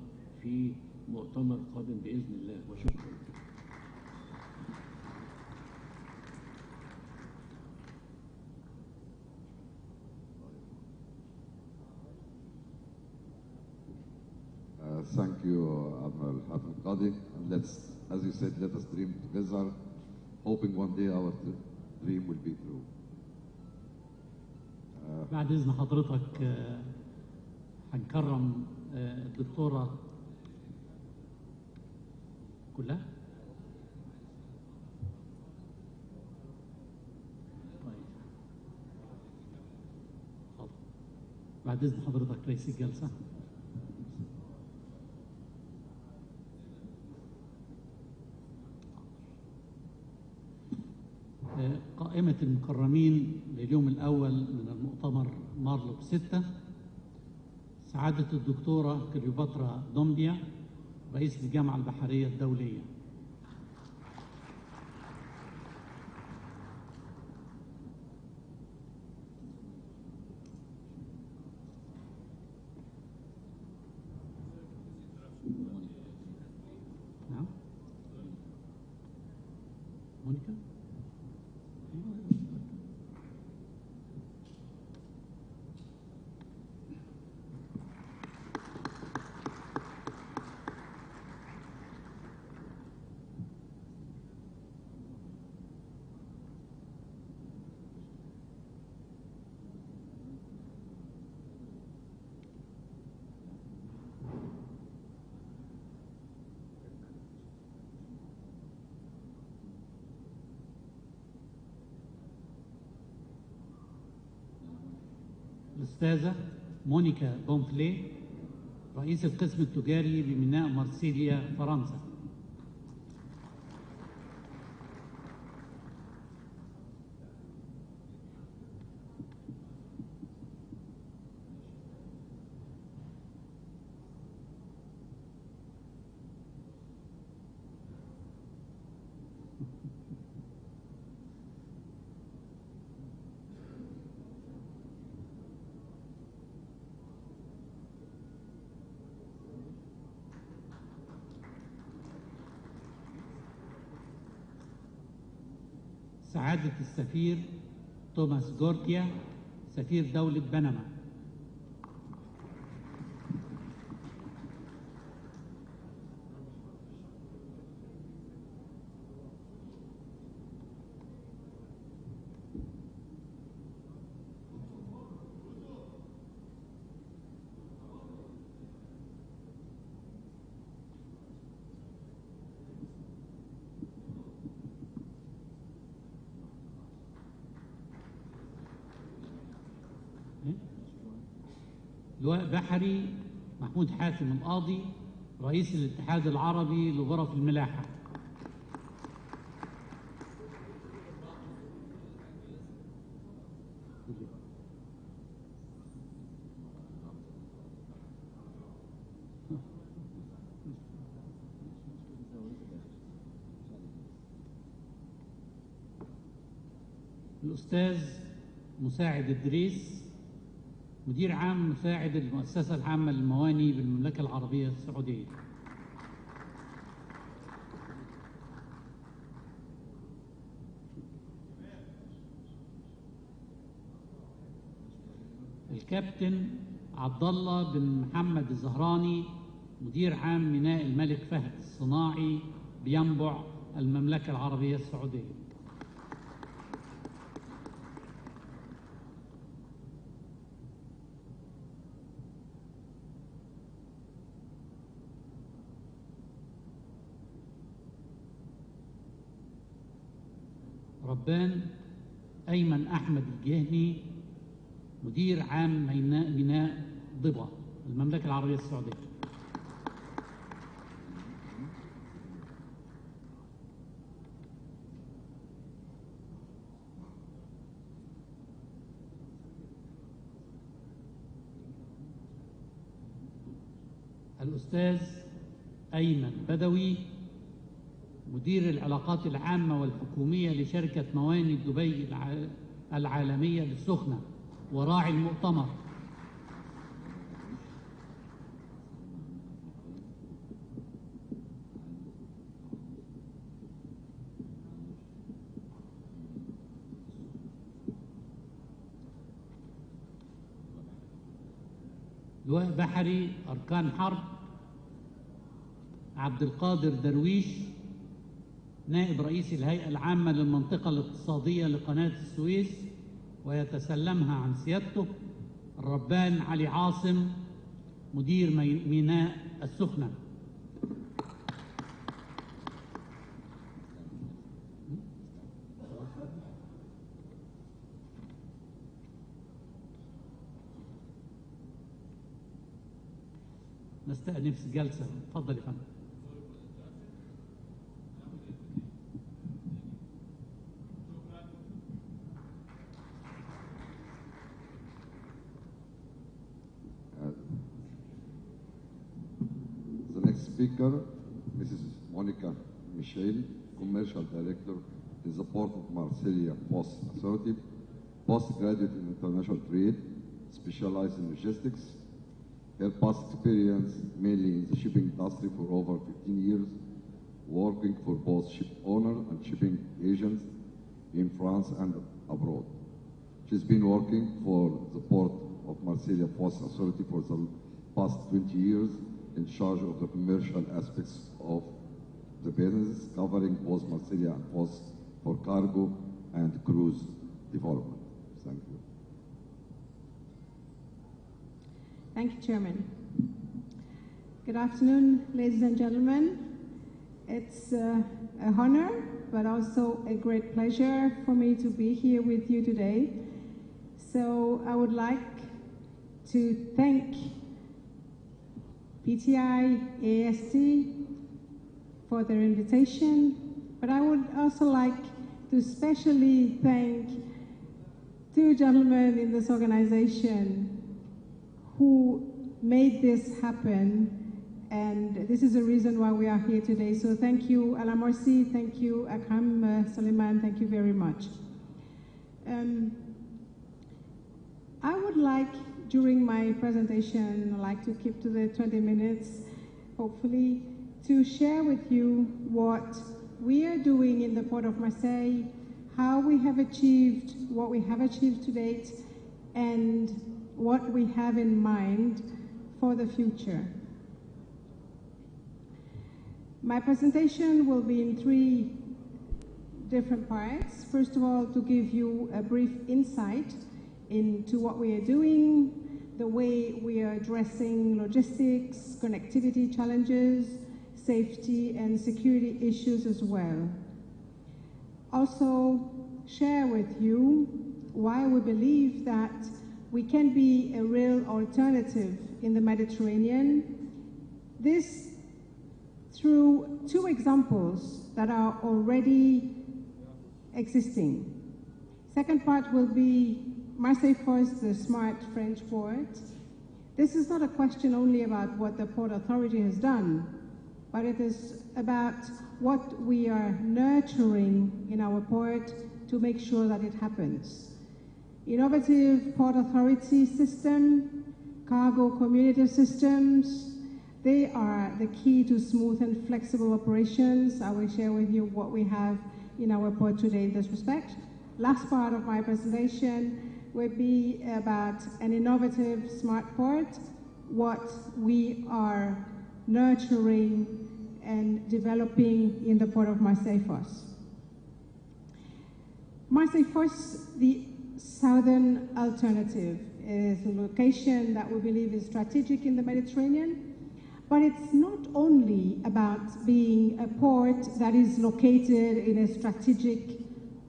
في مؤتمر قادم باذن الله، وشكرا. Thank you, Admiral Hatem Qadi. And let's, as you said, let us dream together, hoping one day our dream will be true. بعد إذن حضرتك هنكرم الدكتورة كلها. طيب حاضر. بعد إذن حضرتك رئيس الجلسة. قائمة المكرمين لليوم الأول من المؤتمر مارلوج 6: سعادة الدكتورة كليوباترا دومبيا رئيس الجامعة البحرية الدولية. نعم مونيكا. الأستاذة مونيكا بونفلي رئيس القسم التجاري بميناء مارسيليا فرنسا. سعادة السفير توماس جورتيا سفير دولة بنما. لواء بحري محمود حاتم القاضي رئيس الاتحاد العربي لغرف الملاحة. الأستاذ مساعد إدريس مدير عام مساعد المؤسسة العامة للمواني بالمملكة العربية السعودية. الكابتن عبد الله بن محمد الزهراني مدير عام ميناء الملك فهد الصناعي بينبع المملكة العربية السعودية. ربان أيمن أحمد الجهني مدير عام ميناء ضبا المملكة العربية السعودية. الأستاذ أيمن بدوي مدير العلاقات العامة والحكومية لشركة مواني دبي العالمية للسخنة وراعي المؤتمر. لواء بحري أركان حرب عبد القادر درويش نائب رئيس الهيئة العامة للمنطقة الاقتصادية لقناة السويس ويتسلمها عن سيادته الربان علي عاصم مدير ميناء السخنة. نستأنف جلسة. اتفضل يا فندم. The next speaker, Mrs. Monica Michel, Commercial Director in the Port of Marseille-Fos Authority, postgraduate in International Trade, specialized in logistics. Her past experience mainly in the shipping industry for over 15 years, working for both ship owner and shipping agents in France and abroad. She's been working for the Port of Marseille-Fos Authority for the past 20 years in charge of the commercial aspects of the business, covering both Marseille and Fos for cargo and cruise development. Thank you. Thank you, Chairman. Good afternoon, ladies and gentlemen. It's an honor, but also a great pleasure for me to be here with you today. So I would like to thank PTI, AAST for their invitation, but I would also like to especially thank two gentlemen in this organization who made this happen, and this is the reason why we are here today. So thank you, Alain Morsi, thank you, Akram Suleiman, thank you very much. I would like, during my presentation, I'd like to keep to the 20 minutes, hopefully, to share with you what we are doing in the Port of Marseille, how we have achieved what we have achieved to date, and what we have in mind for the future. My presentation will be in three different parts. First of all, to give you a brief insight into what we are doing, the way we are addressing logistics, connectivity challenges, safety and security issues as well. Also, share with you why we believe that we can be a real alternative in the Mediterranean. This through two examples that are already existing. Second part will be Marseille-Fos, the smart French port. This is not a question only about what the Port Authority has done, but it is about what we are nurturing in our port to make sure that it happens. Innovative Port Authority system, cargo community systems, they are the key to smooth and flexible operations. I will share with you what we have in our port today in this respect. Last part of my presentation will be about an innovative smart port, what we are nurturing and developing in the Port of Marseille-Fos. Marseille-Fos, the southern alternative, is a location that we believe is strategic in the Mediterranean, but it's not only about being a port that is located in a strategic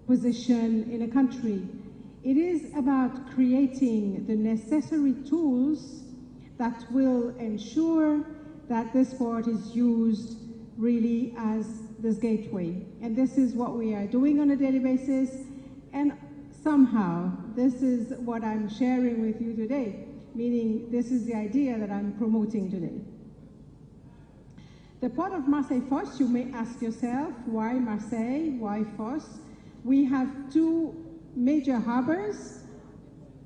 position in a country. It is about creating the necessary tools that will ensure that this port is used really as this gateway. And this is what we are doing on a daily basis. And somehow, this is what I'm sharing with you today, meaning this is the idea that I'm promoting today. The port of Marseille-Fos, you may ask yourself, why Marseille, why Fos? We have two major harbors,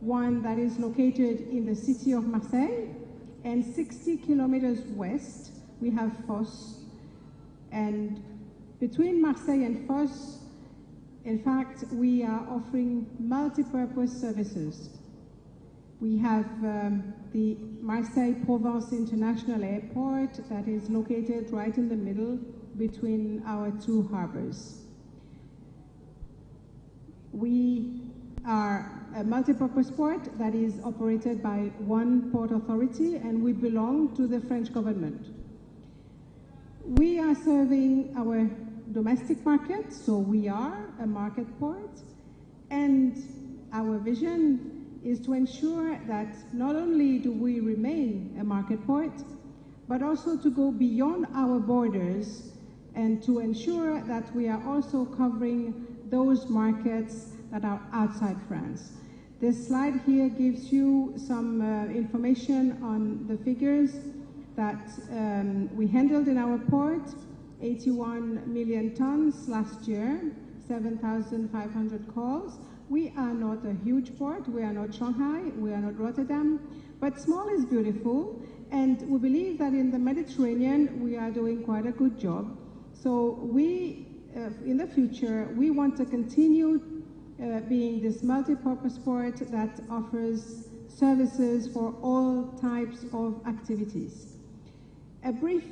one that is located in the city of Marseille, and 60 kilometers west, we have Fos. And between Marseille and Fos, in fact, we are offering multi-purpose services. We have the Marseille-Provence International Airport that is located right in the middle between our two harbors. We are a multi-purpose port that is operated by one port authority, and we belong to the French government. We are serving our domestic market, so we are a market port, and our vision is to ensure that not only do we remain a market port, but also to go beyond our borders and to ensure that we are also covering those markets that are outside France. This slide here gives you some information on the figures that we handled in our port, 81 million tons last year, 7,500 calls. We are not a huge port, we are not Shanghai, we are not Rotterdam, but small is beautiful, and we believe that in the Mediterranean we are doing quite a good job. So we, in the future, we want to continue being this multi-purpose port that offers services for all types of activities. A brief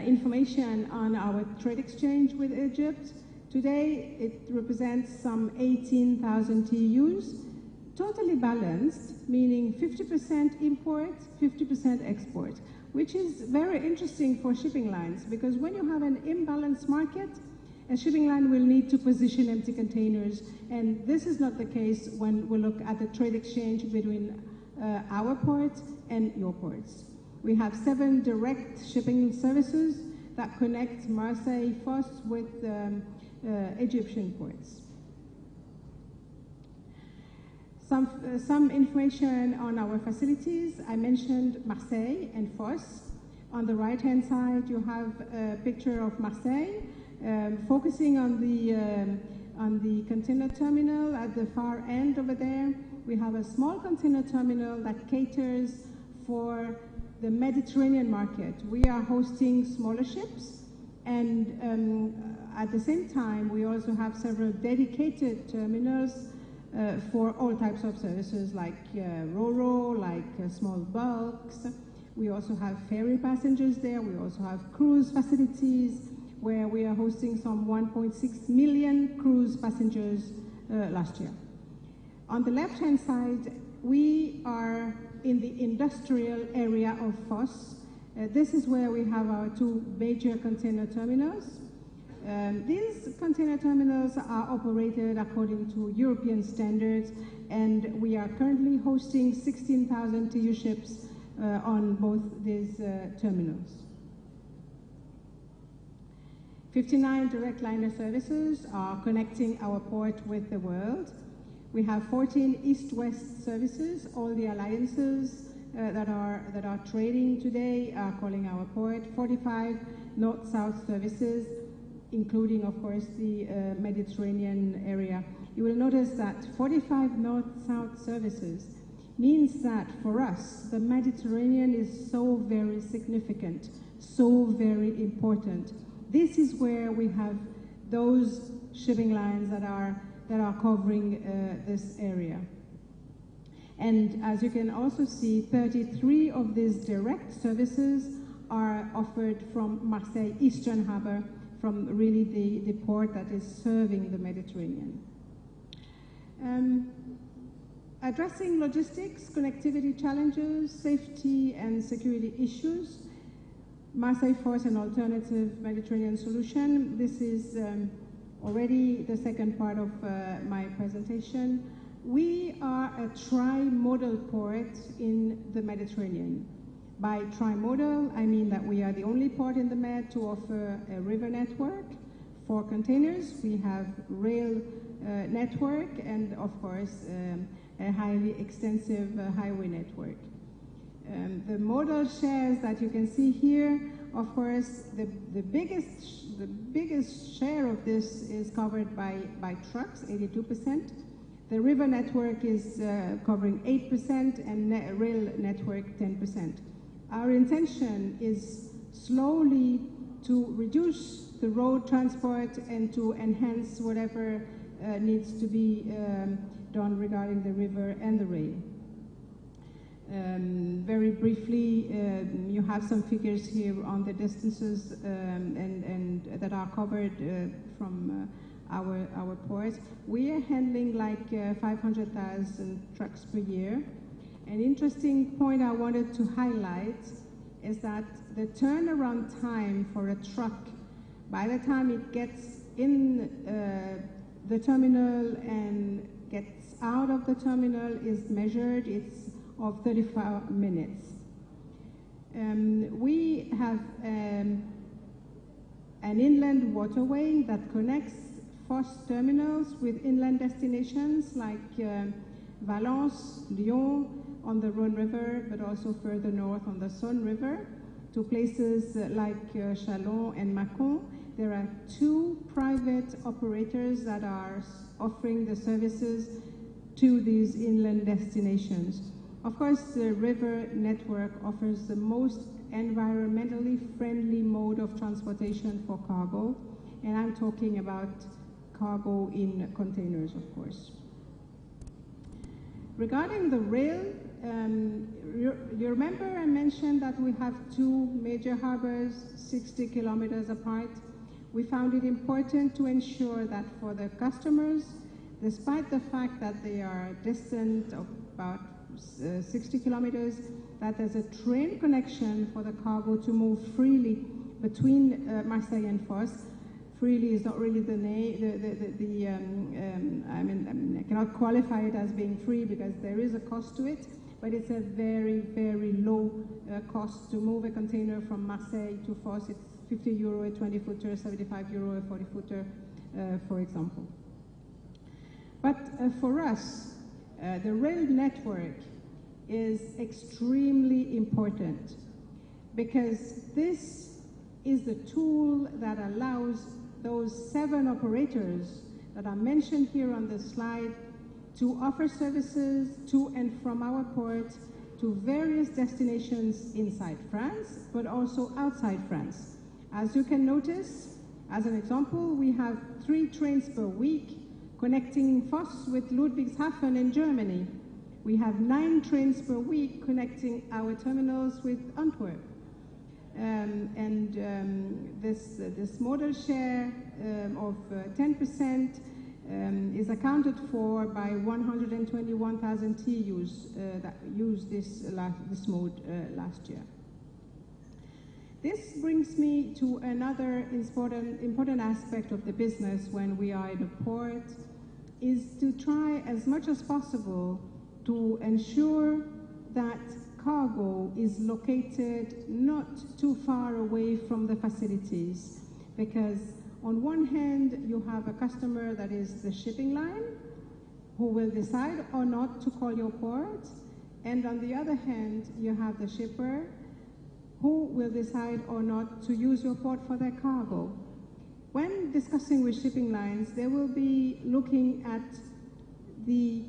information on our trade exchange with Egypt. Today, it represents some 18,000 TEUs, totally balanced, meaning 50% import, 50% export, which is very interesting for shipping lines, because when you have an imbalanced market, a shipping line will need to position empty containers, and this is not the case when we look at the trade exchange between our port and your ports. We have 7 direct shipping services that connect Marseille-Fos with Egyptian ports. Some information on our facilities. I mentioned Marseille and Fos. On the right-hand side, you have a picture of Marseille, focusing on the container terminal at the far end over there. We have a small container terminal that caters for the Mediterranean market. We are hosting smaller ships, and at the same time, we also have several dedicated terminals for all types of services, like ro-ro, like small bulks. We also have ferry passengers there. We also have cruise facilities, where we are hosting some 1.6 million cruise passengers last year. On the left-hand side, we are in the industrial area of Fos. This is where we have our 2 major container terminals. These container terminals are operated according to European standards, and we are currently hosting 16,000 TEU ships on both these terminals. 59 direct liner services are connecting our port with the world. We have 14 east-west services. All the alliances that are trading today are calling our port. 45 north-south services, including, of course, the Mediterranean area. You will notice that 45 north-south services means that for us, the Mediterranean is so very significant, so very important. This is where we have those shipping lines that are covering this area. And as you can also see, 33 of these direct services are offered from Marseille Eastern Harbor, from really the port that is serving the Mediterranean. Addressing logistics, connectivity challenges, safety and security issues, Marseille-Fos, an alternative Mediterranean solution. This is already the second part of my presentation. We are a tri-modal port in the Mediterranean. By tri-modal, I mean that we are the only port in the Med to offer a river network for containers. We have rail network and, of course, a highly extensive highway network. The modal shares that you can see here of course, the biggest share of this is covered by trucks, 82%. The river network is covering 8% and rail network 10%. Our intention is slowly to reduce the road transport and to enhance whatever needs to be done regarding the river and the rail. Very briefly, you have some figures here on the distances and that are covered from our ports. We are handling like 500,000 trucks per year. An interesting point I wanted to highlight is that the turnaround time for a truck, by the time it gets in the terminal and gets out of the terminal, is measured. It's of 35 minutes. We have an inland waterway that connects Fos terminals with inland destinations like Valence, Lyon on the Rhône River, but also further north on the Saône River, to places like Chalon and Mâcon. There are 2 private operators that are offering the services to these inland destinations. Of course, the river network offers the most environmentally friendly mode of transportation for cargo, and I'm talking about cargo in containers, of course. Regarding the rail, you remember I mentioned that we have 2 major harbors, 60 kilometers apart. We found it important to ensure that for the customers, despite the fact that they are distant of about 60 kilometers, that there's a train connection for the cargo to move freely between Marseille and Fos. Freely is not really the name, I cannot qualify it as being free because there is a cost to it, but it's a very, very low cost to move a container from Marseille to Fos. It's 50 euro a 20-footer, 75 euro a 40-footer, for example. But for us, the rail network is extremely important because this is the tool that allows those 7 operators that are mentioned here on the slide to offer services to and from our port to various destinations inside France, but also outside France. As you can notice, as an example, we have 3 trains per week connecting Fos with Ludwigshafen in Germany. We have 9 trains per week connecting our terminals with Antwerp. This modal share of 10% is accounted for by 121,000 TEUs that used this mode last year. This brings me to another important aspect of the business when we are in a port, is to try as much as possible to ensure that cargo is located not too far away from the facilities, because on one hand you have a customer that is the shipping line who will decide or not to call your port, and on the other hand you have the shipper who will decide or not to use your port for their cargo. When discussing with shipping lines, they will be looking at the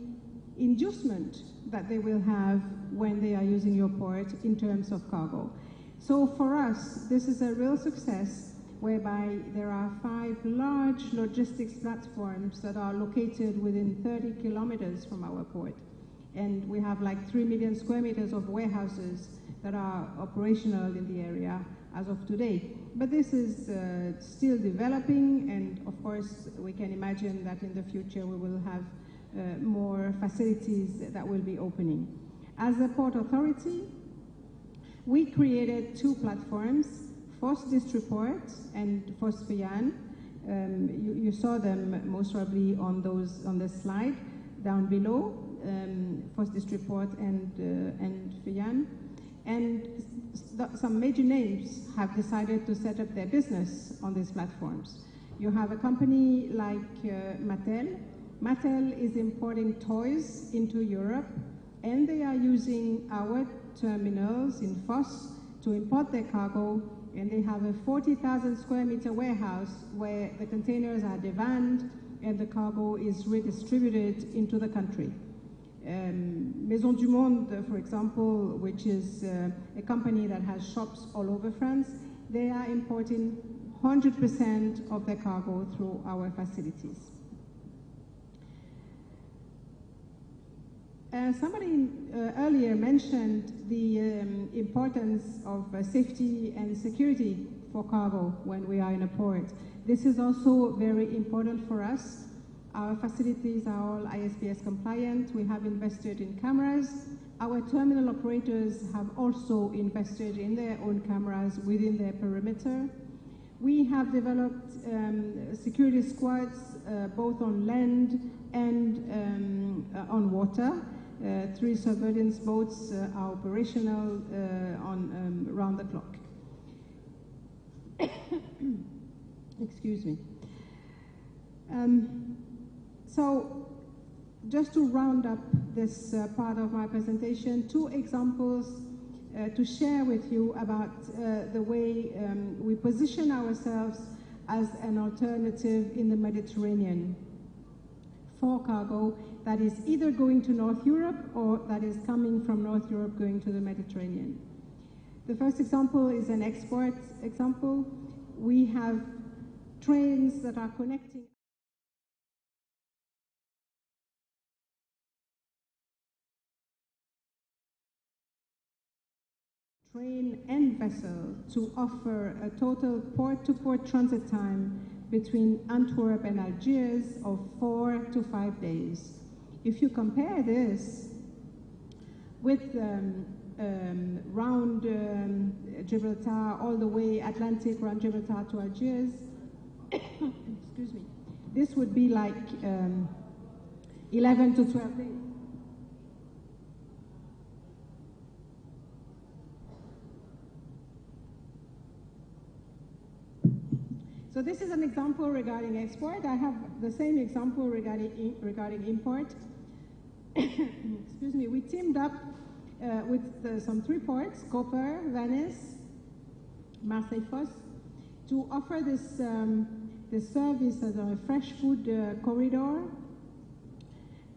inducement that they will have when they are using your port in terms of cargo. So for us, this is a real success, whereby there are 5 large logistics platforms that are located within 30 kilometers from our port. And we have like 3 million square meters of warehouses that are operational in the area as of today. But this is still developing, and of course we can imagine that in the future we will have more facilities that will be opening. As a port authority, we created 2 platforms, Fos District Port and Fos Fian. You saw them most probably on the slide down below, Fos District Port and Fian. And some major names have decided to set up their business on these platforms. You have a company like Mattel. Mattel is importing toys into Europe, and they are using our terminals in Fos to import their cargo and they have a 40,000 square meter warehouse where the containers are devanned and the cargo is redistributed into the country. Maison du Monde, for example, which is a company that has shops all over France, they are importing 100% of their cargo through our facilities. Somebody earlier mentioned the importance of safety and security for cargo when we are in a port. This is also very important for us. Our facilities are all ISPS compliant. We have invested in cameras. Our terminal operators have also invested in their own cameras within their perimeter. We have developed security squads both on land and on water. 3 surveillance boats are operational round the clock. Excuse me. So, just to round up this part of my presentation, 2 examples to share with you about the way we position ourselves as an alternative in the Mediterranean for cargo that is either going to North Europe or that is coming from North Europe going to the Mediterranean. The first example is an export example. We have trains that are connecting train and vessel to offer a total port-to-port transit time between Antwerp and Algiers of 4 to 5 days. If you compare this with round Gibraltar, all the way Atlantic, round Gibraltar to Algiers, excuse me, this would be like 11 to 12 days. So this is an example regarding export. I have the same example regarding import. Excuse me. We teamed up with some 3 ports, Koper, Venice, Marseille-Fos, to offer this service as a fresh food corridor.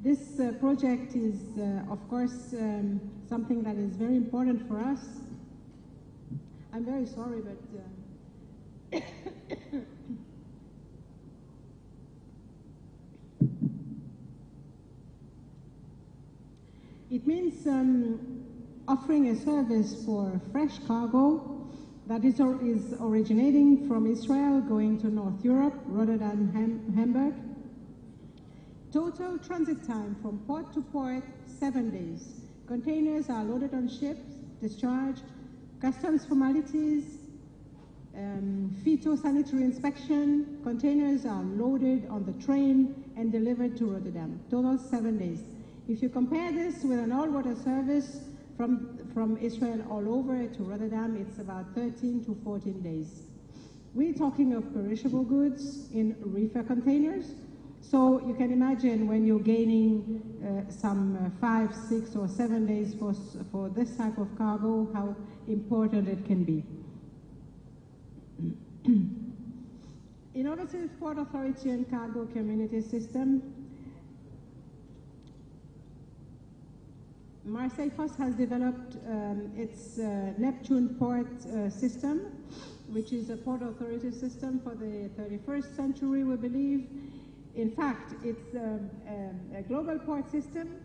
This project is, of course, something that is very important for us. I'm very sorry, but it means offering a service for fresh cargo that is originating from Israel going to North Europe, Rotterdam, Hamburg. Total transit time from port to port, 7 days. Containers are loaded on ships, discharged, customs formalities, phytosanitary inspection, containers are loaded on the train and delivered to Rotterdam. Total 7 days. If you compare this with an all-water service from Israel all over to Rotterdam, it's about 13 to 14 days. We're talking of perishable goods in reefer containers. So you can imagine when you're gaining some 5, 6, or 7 days for this type of cargo, how important it can be. Innovative Port Authority and Cargo Community System. Marseille-Fos has developed its Neptune Port system, which is a port authority system for the 31st century, we believe. In fact, it's a global port system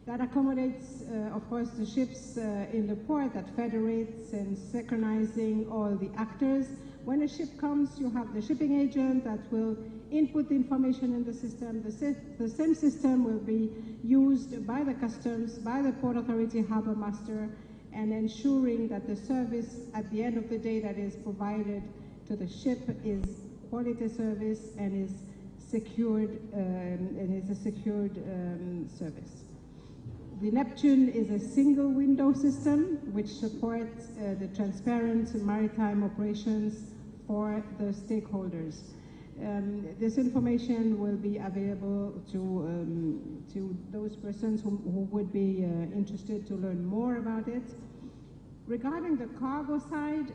that accommodates, of course, the ships in the port, that federates and synchronizing all the actors. When a ship comes, you have the shipping agent that will input the information in the system. The same system will be used by the customs, by the Port Authority Harbor Master, and ensuring that the service at the end of the day that is provided to the ship is quality service and is secured, service. The Neptune is a single window system which supports the transparent maritime operations for the stakeholders. This information will be available to those persons who would be interested to learn more about it. Regarding the cargo side,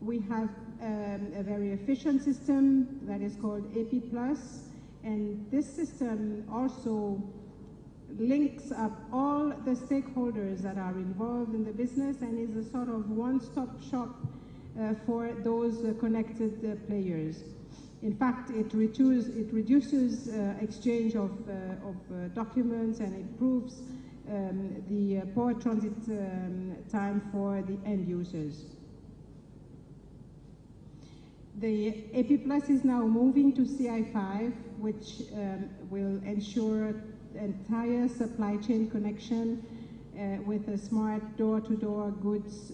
We have a very efficient system that is called AP+, and this system also links up all the stakeholders that are involved in the business and is a sort of one-stop shop for those connected players. In fact, it reduces exchange of documents and improves the port transit time for the end users. The AP Plus is now moving to CI5, which will ensure entire supply chain connection with a smart door-to-door goods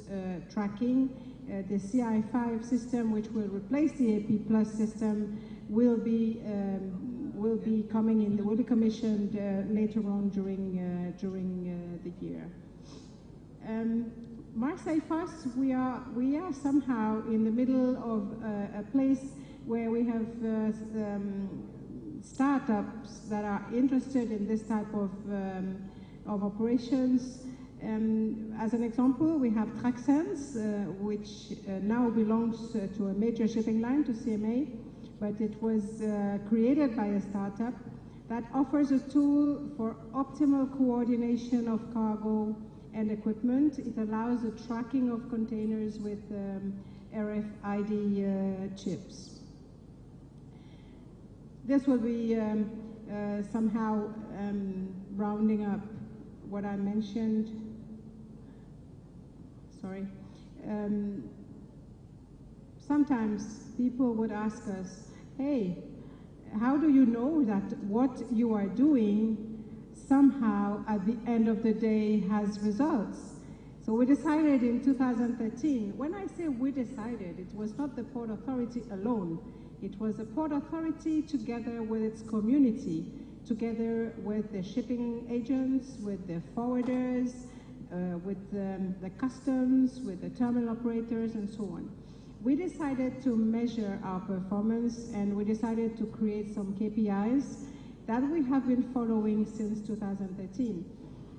tracking. The CI5 system, which will replace the AP Plus system, will be commissioned later on during the year. Marseille-Fos, we are somehow in the middle of a place where we have startups that are interested in this type of operations. As an example, we have TrackSense, which now belongs to a major shipping line, to CMA, but it was created by a startup that offers a tool for optimal coordination of cargo and equipment. It allows the tracking of containers with RFID chips. This will be somehow rounding up what I mentioned. Sorry. Sometimes people would ask us, hey, how do you know that what you are doing somehow at the end of the day has results? So we decided in 2013, when I say we decided, it was not the Port Authority alone. It was the Port Authority together with its community, together with the shipping agents, with the forwarders, with the customs, with the terminal operators, and so on. We decided to measure our performance, and we decided to create some KPIs that we have been following since 2013.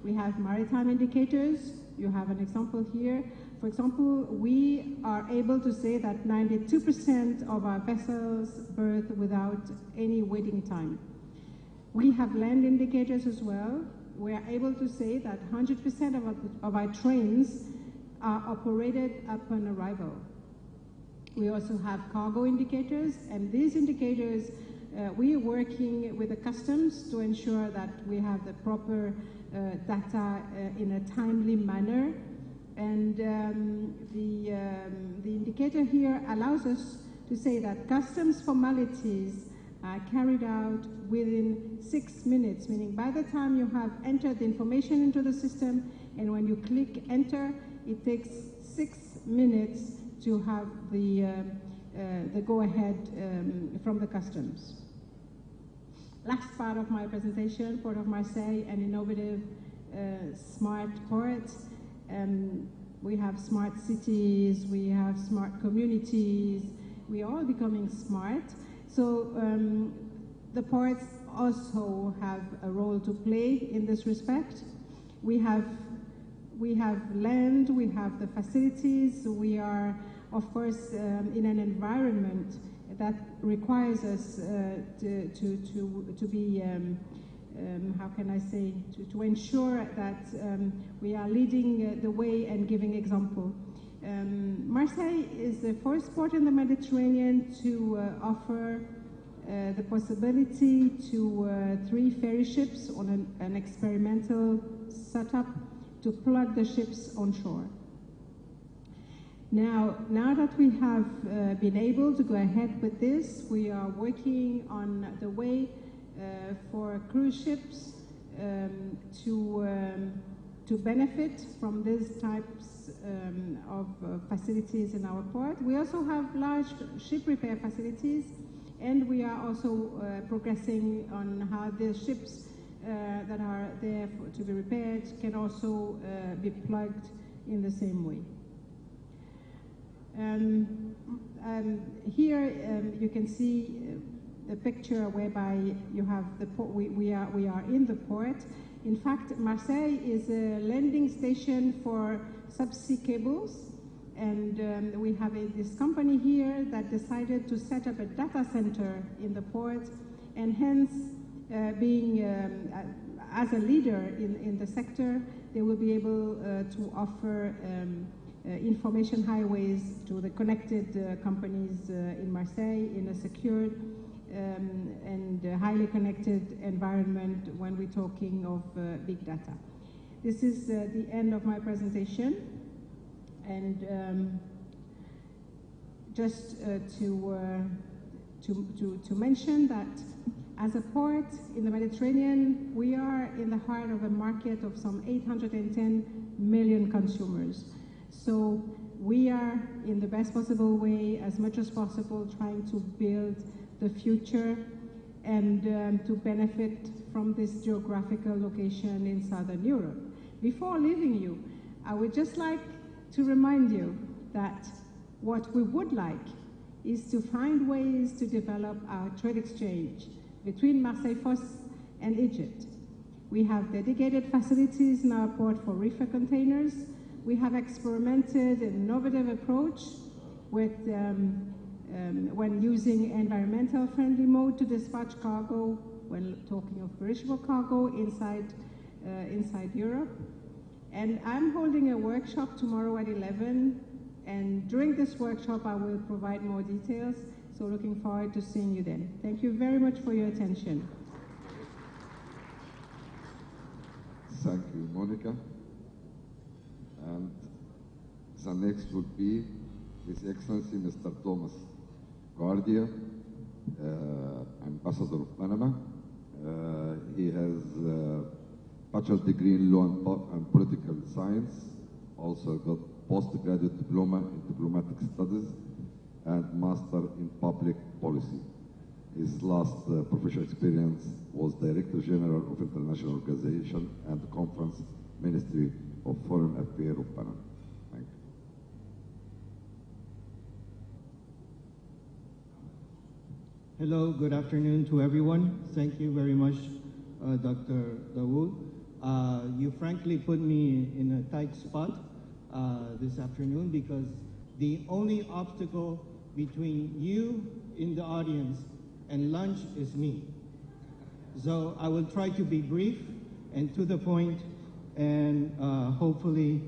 We have maritime indicators. You have an example here. For example, we are able to say that 92% of our vessels berth without any waiting time. We have land indicators as well. We are able to say that 100% of our trains are operated upon arrival. We also have cargo indicators, and these indicators, we are working with the customs to ensure that we have the proper data in a timely manner. And the indicator here allows us to say that customs formalities are carried out within 6 minutes, meaning by the time you have entered the information into the system, and when you click enter, it takes 6 minutes to have the go-ahead from the customs. Last part of my presentation, Port of Marseille, an innovative smart port. We have smart cities, we have smart communities, we are all becoming smart. So the ports also have a role to play in this respect. We have land, we have the facilities, we are, of course, in an environment that requires us to be, how can I say, to ensure that we are leading the way and giving example. Marseille is the first port in the Mediterranean to offer the possibility to 3 ferry ships on an experimental setup to plug the ships onshore. Now that we have been able to go ahead with this, we are working on the way for cruise ships to benefit from these types of facilities in our port. We also have large ship repair facilities, and we are also progressing on how the ships that are there to be repaired can also be plugged in the same way. Here you can see the picture whereby you have the port. We are in the port. In fact, Marseille is a landing station for subsea cables, And we have this company here that decided to set up a data center in the port, and hence being as a leader in the sector, they will be able to offer information highways to the connected companies in Marseille in a secured and highly connected environment when we're talking of big data. This is the end of my presentation, and just to mention that as a port in the Mediterranean, we are in the heart of a market of some 810 million consumers. So we are, in the best possible way, as much as possible, trying to build the future and to benefit from this geographical location in Southern Europe. Before leaving you, I would just like to remind you that what we would like is to find ways to develop our trade exchange between Marseille-Fos and Egypt. We have dedicated facilities in our port for reefer containers. We have experimented an innovative approach with when using environmental friendly mode to dispatch cargo when talking of perishable cargo inside Europe. And I'm holding a workshop tomorrow at 11, and during this workshop I will provide more details, so looking forward to seeing you then. Thank you very much for your attention. Thank you, Monica. And the next would be His Excellency Mr. Thomas Guardia, Ambassador of Panama. He has a bachelor's degree in law and political science, also got postgraduate diploma in diplomatic studies and master in public policy. His last professional experience was Director General of International Organization and Conference Ministry of Foreign Affairs of Panama. Thank you. Hello, good afternoon to everyone. Thank you very much, Dr. Dawood. You frankly put me in a tight spot this afternoon, because the only obstacle between you in the audience and lunch is me. So I will try to be brief and to the point, and hopefully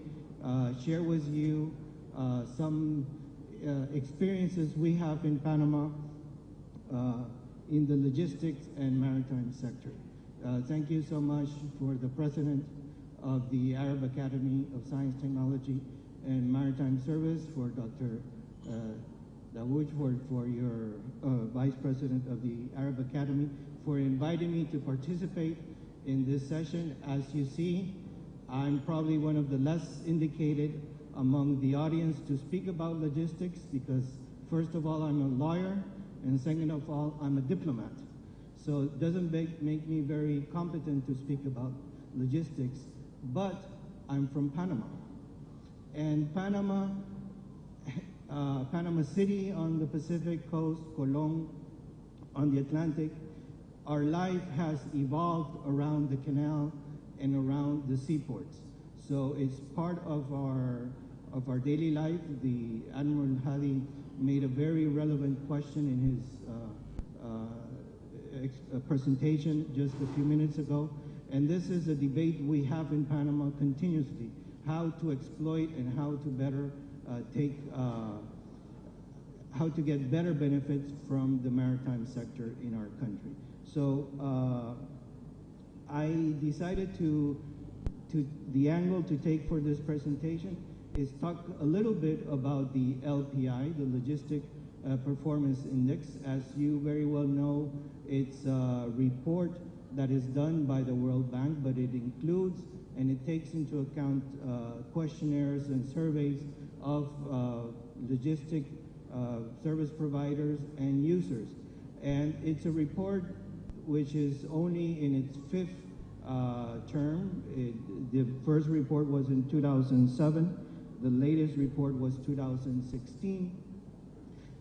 share with you some experiences we have in Panama in the logistics and maritime sector. Thank you so much for the president of the Arab Academy of Science, Technology, and Maritime Service, for Dr. Dawood, for your vice president of the Arab Academy, for inviting me to participate in this session. As you see, I'm probably one of the less indicated among the audience to speak about logistics, because first of all, I'm a lawyer, and second of all, I'm a diplomat. So it doesn't make me very competent to speak about logistics, but I'm from Panama. And Panama City on the Pacific coast, Colón on the Atlantic, our life has evolved around the canal and around the seaports. So it's part of our daily life. The Admiral Hadi made a very relevant question in his presentation just a few minutes ago. And this is a debate we have in Panama continuously, how to exploit and how to better how to get better benefits from the maritime sector in our country. So I decided the angle to take for this presentation is talk a little bit about the LPI, the Logistic Performance Index. As you very well know, it's a report that is done by the World Bank, but it includes and it takes into account questionnaires and surveys of logistic service providers and users. And it's a report which is only in its fifth term. The first report was in 2007. The latest report was 2016.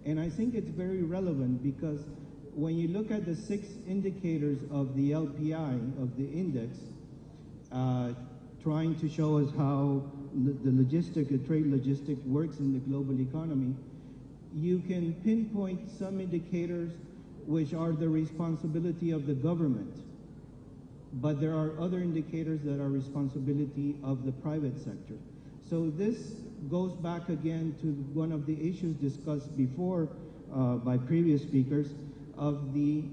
And I think it's very relevant, because when you look at the 6 indicators of the LPI, of the index, trying to show us how the trade logistic works in the global economy, you can pinpoint some indicators which are the responsibility of the government, but there are other indicators that are responsibility of the private sector. So this goes back again to one of the issues discussed before by previous speakers of the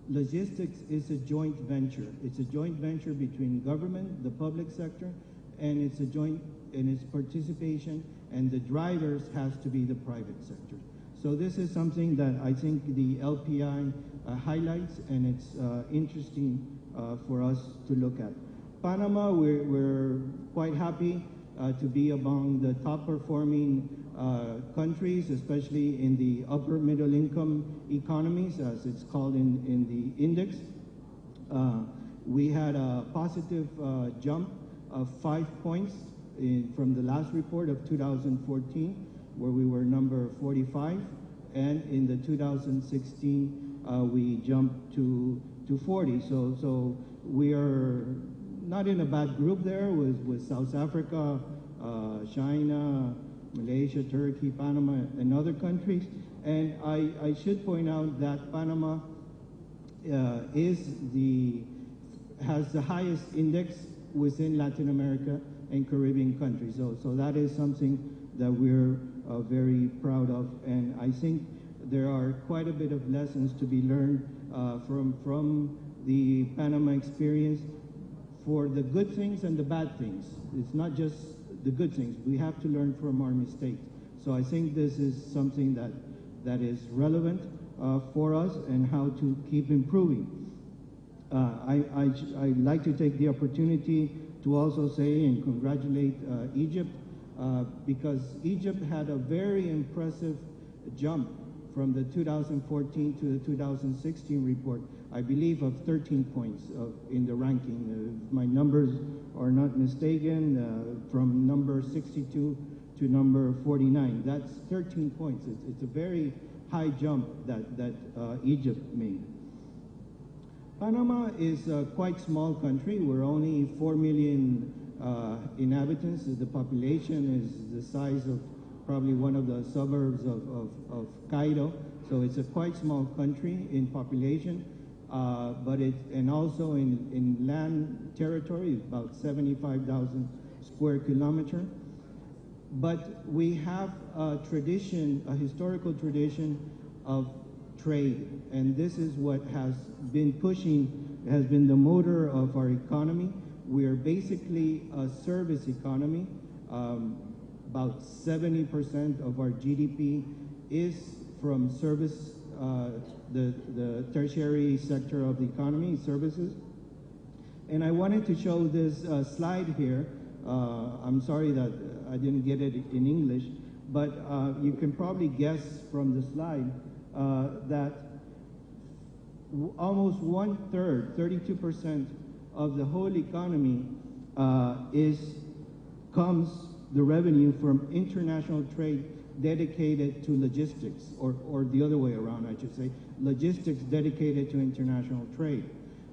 logistics is a joint venture. It's a joint venture between government, the public sector, and it's a joint in its participation, and the drivers has to be the private sector. So this is something that I think the LPI highlights, and it's interesting for us to look at. Panama, we're quite happy to be among the top performing countries, especially in the upper middle income economies, as it's called in the index. We had a positive jump of 5 points from the last report of 2014, where we were number 45, and in the 2016 we jumped to 40. So we are not in a bad group there with South Africa, China, Malaysia, Turkey, Panama, and other countries. And I should point out that Panama has the highest index within Latin America and Caribbean countries. So that is something that we're very proud of. And I think there are quite a bit of lessons to be learned from the Panama experience for the good things and the bad things. It's not just the good things. We have to learn from our mistakes. So I think this is something that is relevant for us and how to keep improving. I'd like to take the opportunity to also say and congratulate Egypt because Egypt had a very impressive jump from the 2014 to the 2016 report, I believe of 13 points in the ranking. If my numbers are not mistaken, from number 62 to number 49. That's 13 points. It's a very high jump that Egypt made. Panama is a quite small country. We're only 4 million inhabitants. The population is the size of probably one of the suburbs of Cairo. So it's a quite small country in population, and also in land territory, about 75,000 square kilometers. But we have a tradition, a historical tradition of trade, and this is what has been the motor of our economy. We are basically a service economy. About 70% of our GDP is from service, the tertiary sector of the economy, services. And I wanted to show this slide here. I'm sorry that I didn't get it in English, but you can probably guess from the slide that almost 1/3, 32% of the whole economy comes the revenue from international trade dedicated to logistics, or the other way around, I should say, logistics dedicated to international trade.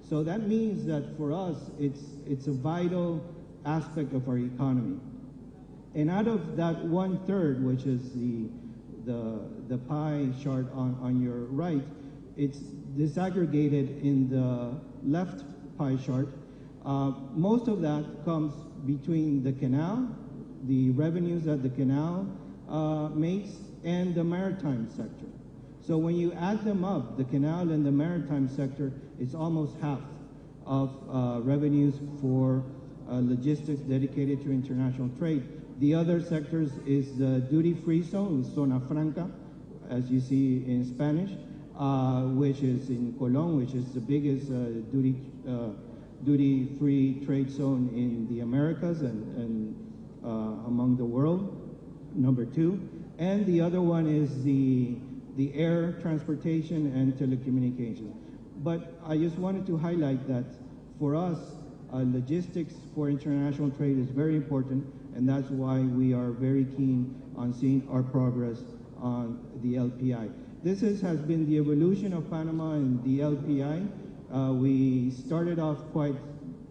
So that means that for us, it's a vital aspect of our economy. And out of that 1/3, which is the pie chart on your right, it's disaggregated in the left pie chart. Most of that comes between the canal, the revenues that the canal makes, and the maritime sector. So when you add them up, the canal and the maritime sector, it's almost half of revenues for logistics dedicated to international trade. The other sectors is the duty-free zone, Zona Franca, as you see in Spanish, which is in Colón, which is the biggest duty-free trade zone in the Americas and among the world, number 2. And the other one is the air transportation and telecommunications. But I just wanted to highlight that for us, logistics for international trade is very important, and that's why we are very keen on seeing our progress on the LPI. This has been the evolution of Panama and the LPI. We started off quite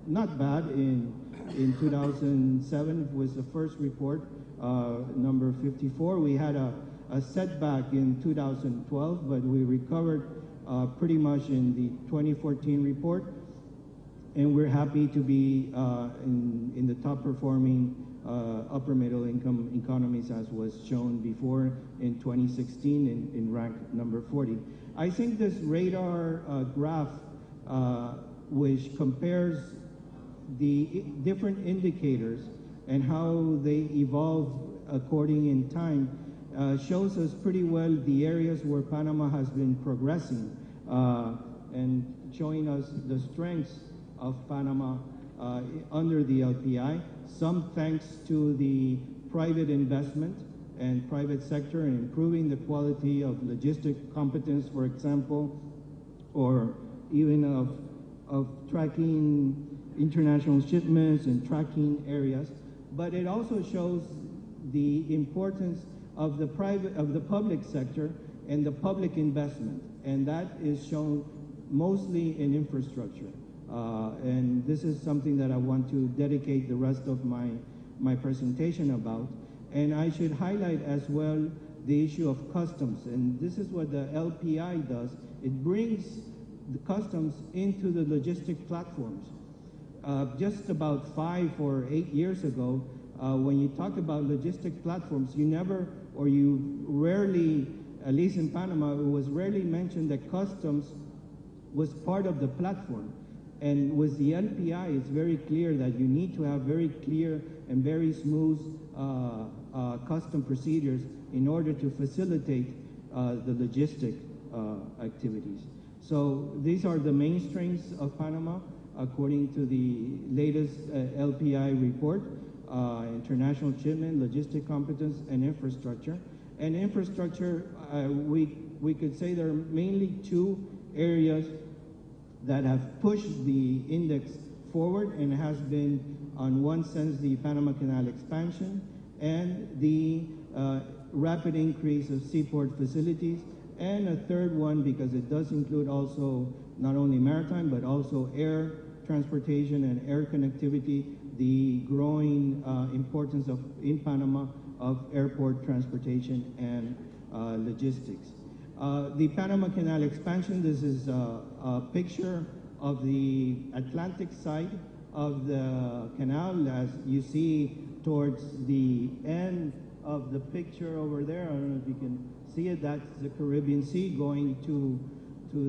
not bad in in 2007 was the first report, number 54. We had a setback in 2012, but we recovered pretty much in the 2014 report. And we're happy to be in the top performing upper middle income economies, as was shown before in 2016 in rank number 40. I think this radar graph, which compares the different indicators and how they evolve according in time, shows us pretty well the areas where Panama has been progressing and showing us the strengths of Panama under the LPI, some thanks to the private investment and private sector in improving the quality of logistic competence, for example, or even of tracking international shipments and tracking areas. But it also shows the importance of the public sector and the public investment, and that is shown mostly in infrastructure. And this is something that I want to dedicate the rest of my presentation about. And I should highlight as well the issue of customs, and this is what the LPI does. It brings the customs into the logistic platforms. Just about 5 or 8 years ago, when you talk about logistic platforms, you rarely, at least in Panama, it was rarely mentioned that customs was part of the platform. And with the LPI, it's very clear that you need to have very clear and very smooth custom procedures in order to facilitate the logistic activities. So these are the main strengths of Panama, according to the latest LPI report, international shipment, logistic competence, and infrastructure. And infrastructure, we could say there are mainly 2 areas that have pushed the index forward, and has been, on one sense, the Panama Canal expansion and the rapid increase of seaport facilities, and a third one, because it does include also not only maritime, but also air transportation and air connectivity, the growing importance in Panama of airport transportation and logistics. The Panama Canal expansion, this is a picture of the Atlantic side of the canal. As you see towards the end of the picture over there, I don't know if you can see it, that's the Caribbean Sea going to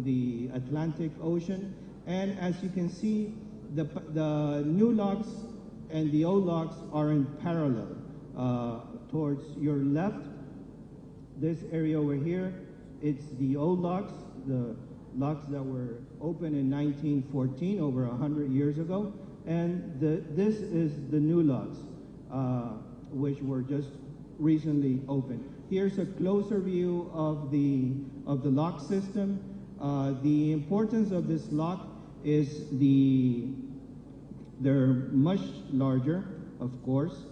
the Atlantic Ocean. And as you can see, the new locks and the old locks are in parallel. Towards your left, this area over here, it's the old locks, the locks that were opened in 1914, over 100 years ago. And this is the new locks, which were just recently opened. Here's a closer view of the lock system. The importance of this lock is they're much larger, of course,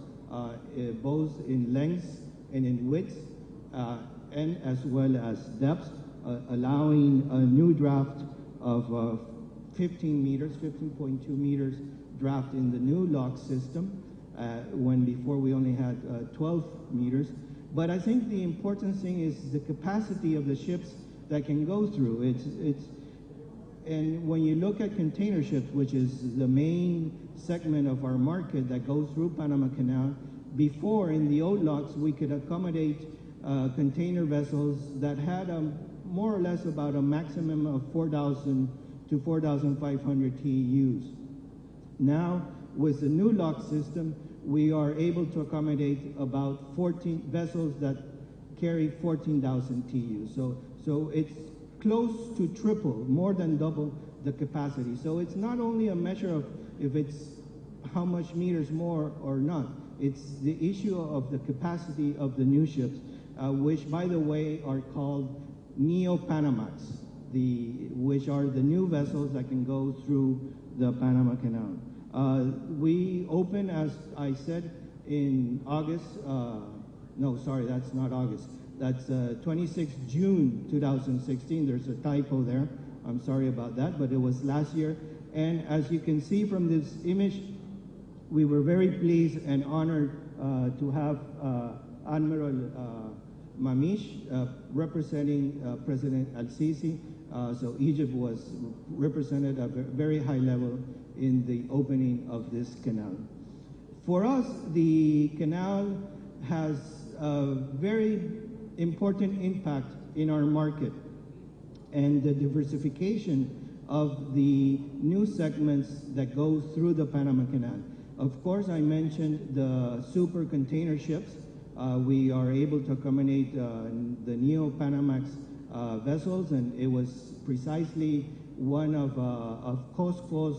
both in length and in width, and as well as depth, allowing a new draft of 15 meters, 15.2 meters draft in the new lock system, when before we only had 12 meters. But I think the important thing is the capacity of the ships that can go through. And when you look at container ships, which is the main segment of our market that goes through Panama Canal, before in the old locks we could accommodate container vessels that had more or less about a maximum of 4,000 to 4,500 TEUs. Now, with the new lock system, we are able to accommodate about 14 vessels that carry 14,000 TEUs. So it's close to triple, more than double the capacity. So it's not only a measure of if it's how much meters more or not. It's the issue of the capacity of the new ships, which, by the way, are called Panama'S, which are the new vessels that can go through the Panama Canal. We open, as I said, in August. No, sorry, that's not August. That's 26 June 2016. There's a typo there. I'm sorry about that, but it was last year. And as you can see from this image, we were very pleased and honored to have Admiral Mamish representing President Al-Sisi. So Egypt was represented at a very high level in the opening of this canal. For us, the canal has a very important impact in our market and the diversification of the new segments that go through the Panama Canal. Of course, I mentioned the super container ships. We are able to accommodate the Neo Panamax vessels, and it was precisely one of COSCO's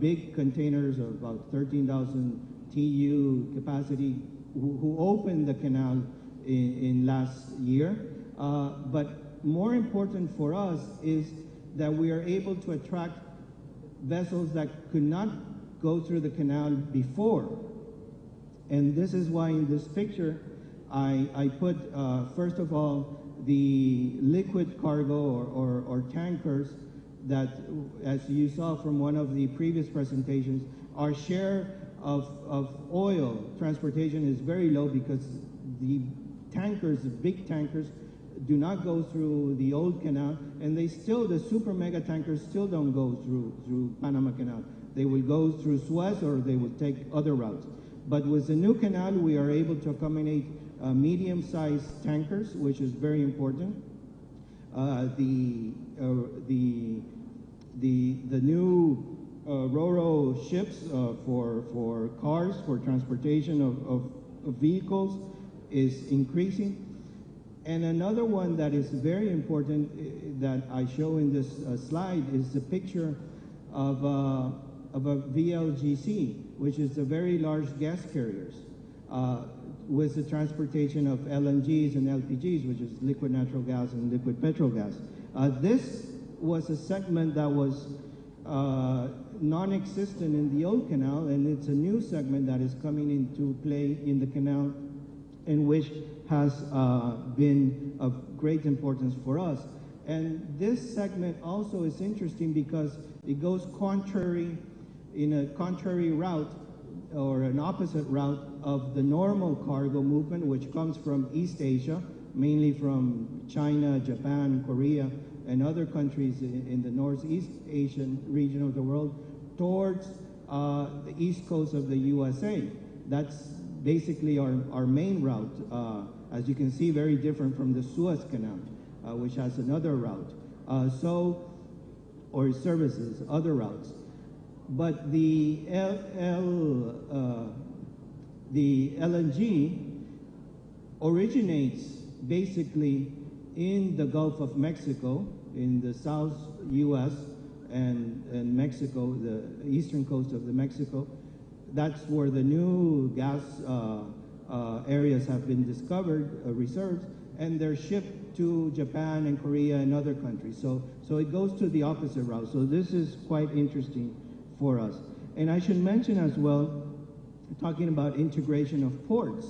big containers of about 13,000 TEU capacity who opened the canal in last year. But more important for us is that we are able to attract vessels that could not go through the canal before. And this is why in this picture I put, first of all, the liquid cargo or tankers that, as you saw from one of the previous presentations, our share of oil transportation is very low because the tankers, the big tankers, do not go through the old canal, and the super mega tankers still don't go through Panama Canal. They will go through Suez or they will take other routes. But with the new canal, we are able to accommodate medium-sized tankers, which is very important. The new Ro-Ro ships for cars, for transportation of vehicles is increasing. And another one that is very important that I show in this slide is the picture of a VLGC, which is the very large gas carriers, with the transportation of LNGs and LPGs, which is liquid natural gas and liquid petrol gas. This was a segment that was non-existent in the old canal, and it's a new segment that is coming into play in the canal, and which has been of great importance for us. And this segment also is interesting because it goes in a contrary route or an opposite route of the normal cargo movement, which comes from East Asia, mainly from China, Japan, Korea, and other countries in the Northeast Asian region of the world, towards the east coast of the USA. That's basically our main route. As you can see, very different from the Suez Canal, which has another route. Or services, other routes. But the LNG originates basically in the Gulf of Mexico, in the South U.S. and Mexico, the eastern coast of the Mexico. That's where the new gas areas have been discovered, reserves, and they're shipped to Japan and Korea and other countries. So it goes to the opposite route. So this is quite interesting for us. And I should mention as well, talking about integration of ports,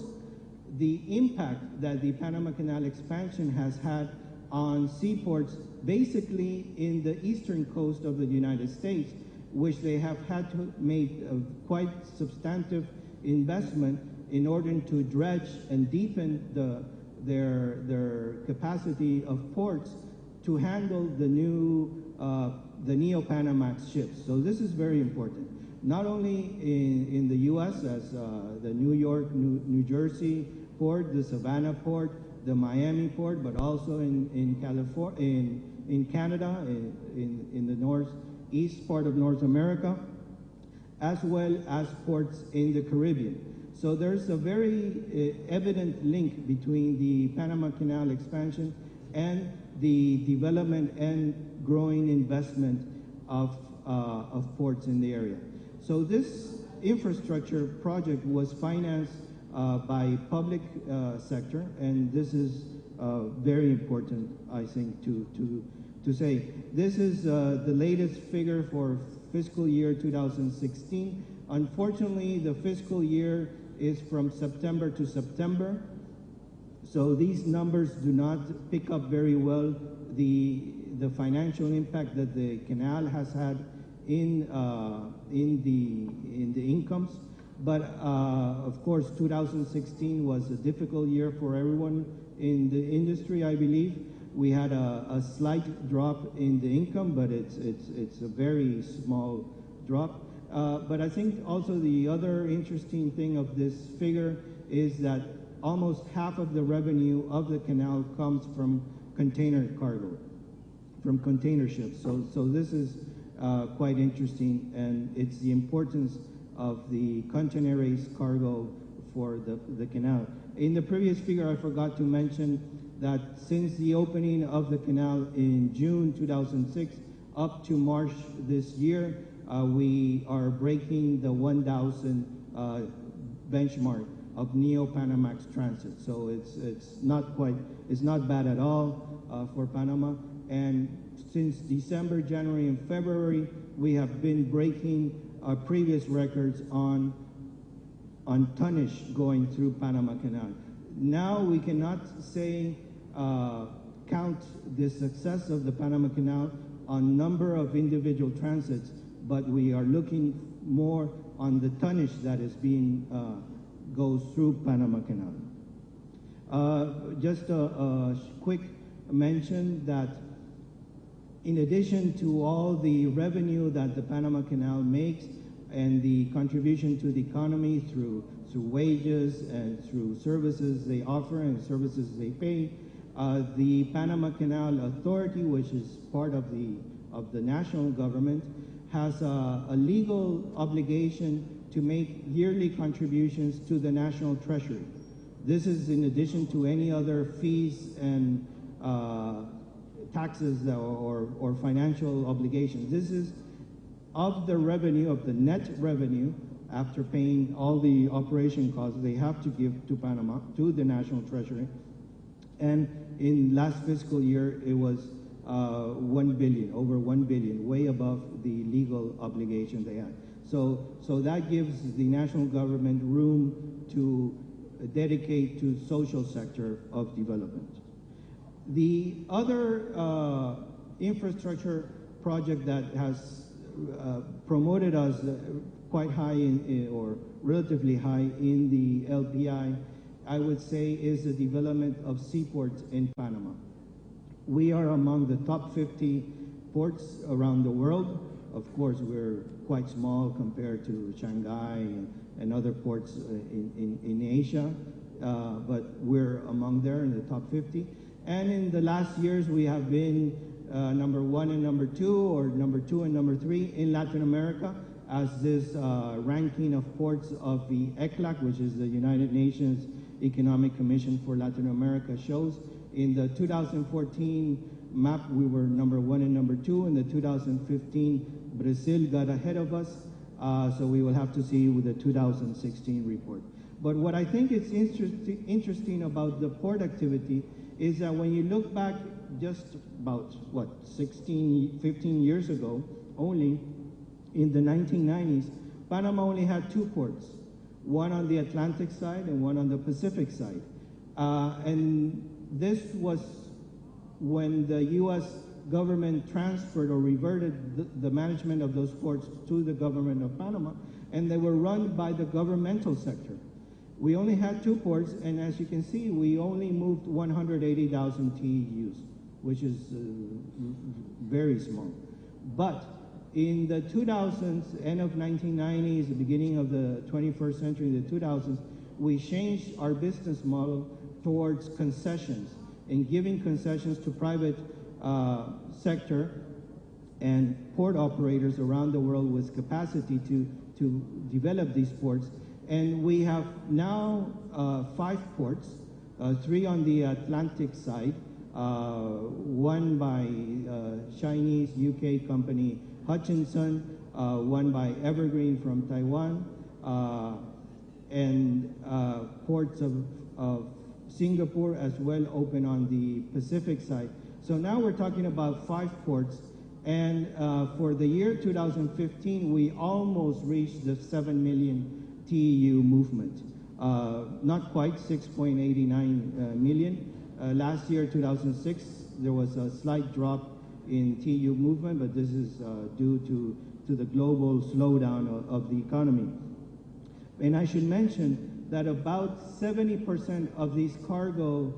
the impact that the Panama Canal expansion has had on seaports basically in the eastern coast of the United States, which they have had to make a quite substantive investment in order to dredge and deepen their capacity of ports to handle the new the Neo Panamax ships. So this is very important. Not only in the U.S. as the New York, New Jersey port, the Savannah port, the Miami port, but also in California, in Canada, in the northeast part of North America, as well as ports in the Caribbean. So there's a very evident link between the Panama Canal expansion and the development and growing investment of ports in the area. So this infrastructure project was financed by public sector, and this is very important, I think, to say. This is the latest figure for fiscal year 2016. Unfortunately, the fiscal year is from September to September, so these numbers do not pick up very well the financial impact that the canal has had in the incomes. But of course, 2016 was a difficult year for everyone in the industry, I believe. We had a slight drop in the income, but it's a very small drop. But I think also the other interesting thing of this figure is that almost half of the revenue of the canal comes from container cargo, from container ships. So this is quite interesting, and it's the importance of the containerized cargo for the canal. In the previous figure, I forgot to mention that since the opening of the canal in June 2006 up to March this year, we are breaking the 1,000 benchmark of Neo-Panamax transit. So it's not bad at all for Panama. And since December, January, and February, we have been breaking our previous records on tonnage going through Panama Canal. Now we cannot say count the success of the Panama Canal on number of individual transits, but we are looking more on the tonnage that is being goes through Panama Canal. Just a quick mention that in addition to all the revenue that the Panama Canal makes and the contribution to the economy through wages and through services they offer and services they pay, the Panama Canal Authority, which is part of the national government, has a legal obligation to make yearly contributions to the national treasury. This is in addition to any other fees and taxes or financial obligations. This is of the revenue, of the net revenue, after paying all the operation costs they have to give to Panama, to the national treasury. And in last fiscal year, it was 1 billion, over 1 billion, way above the legal obligation they had. So that gives the national government room to dedicate to social sector of development. The other infrastructure project that has promoted us quite high or relatively high in the LPI, I would say, is the development of seaports in Panama. We are among the top 50 ports around the world. Of course, we're quite small compared to Shanghai and other ports in Asia, but we're among there in the top 50. And in the last years, we have been number 1 and number 2, or number 2 and number 3 in Latin America, as this ranking of ports of the ECLAC, which is the United Nations Economic Commission for Latin America, shows. In the 2014 map, we were number 1 and number 2. In the 2015, Brazil got ahead of us, so we will have to see with the 2016 report. But what I think is interesting about the port activity is that when you look back just about, 15 years ago, only in the 1990s, Panama only had 2 ports, one on the Atlantic side and one on the Pacific side. And this was when the U.S. government transferred or reverted the management of those ports to the government of Panama, and they were run by the governmental sector. We only had 2 ports, and as you can see, we only moved 180,000 TEUs, which is very small. But in the 2000s, end of 1990s, the beginning of the 21st century, the 2000s, we changed our business model towards concessions and giving concessions to private sector and port operators around the world with capacity to develop these ports. And we have now 5 ports, 3 on the Atlantic side, 1 by Chinese UK company Hutchinson, 1 by Evergreen from Taiwan, and ports of Singapore as well open on the Pacific side. So now we're talking about 5 ports, and for the year 2015, we almost reached the 7 million TEU movement. Not quite 6.89 million. Last year, 2006, there was a slight drop in TEU movement, but this is due to to the global slowdown of the economy. And I should mention that about 70% of these cargo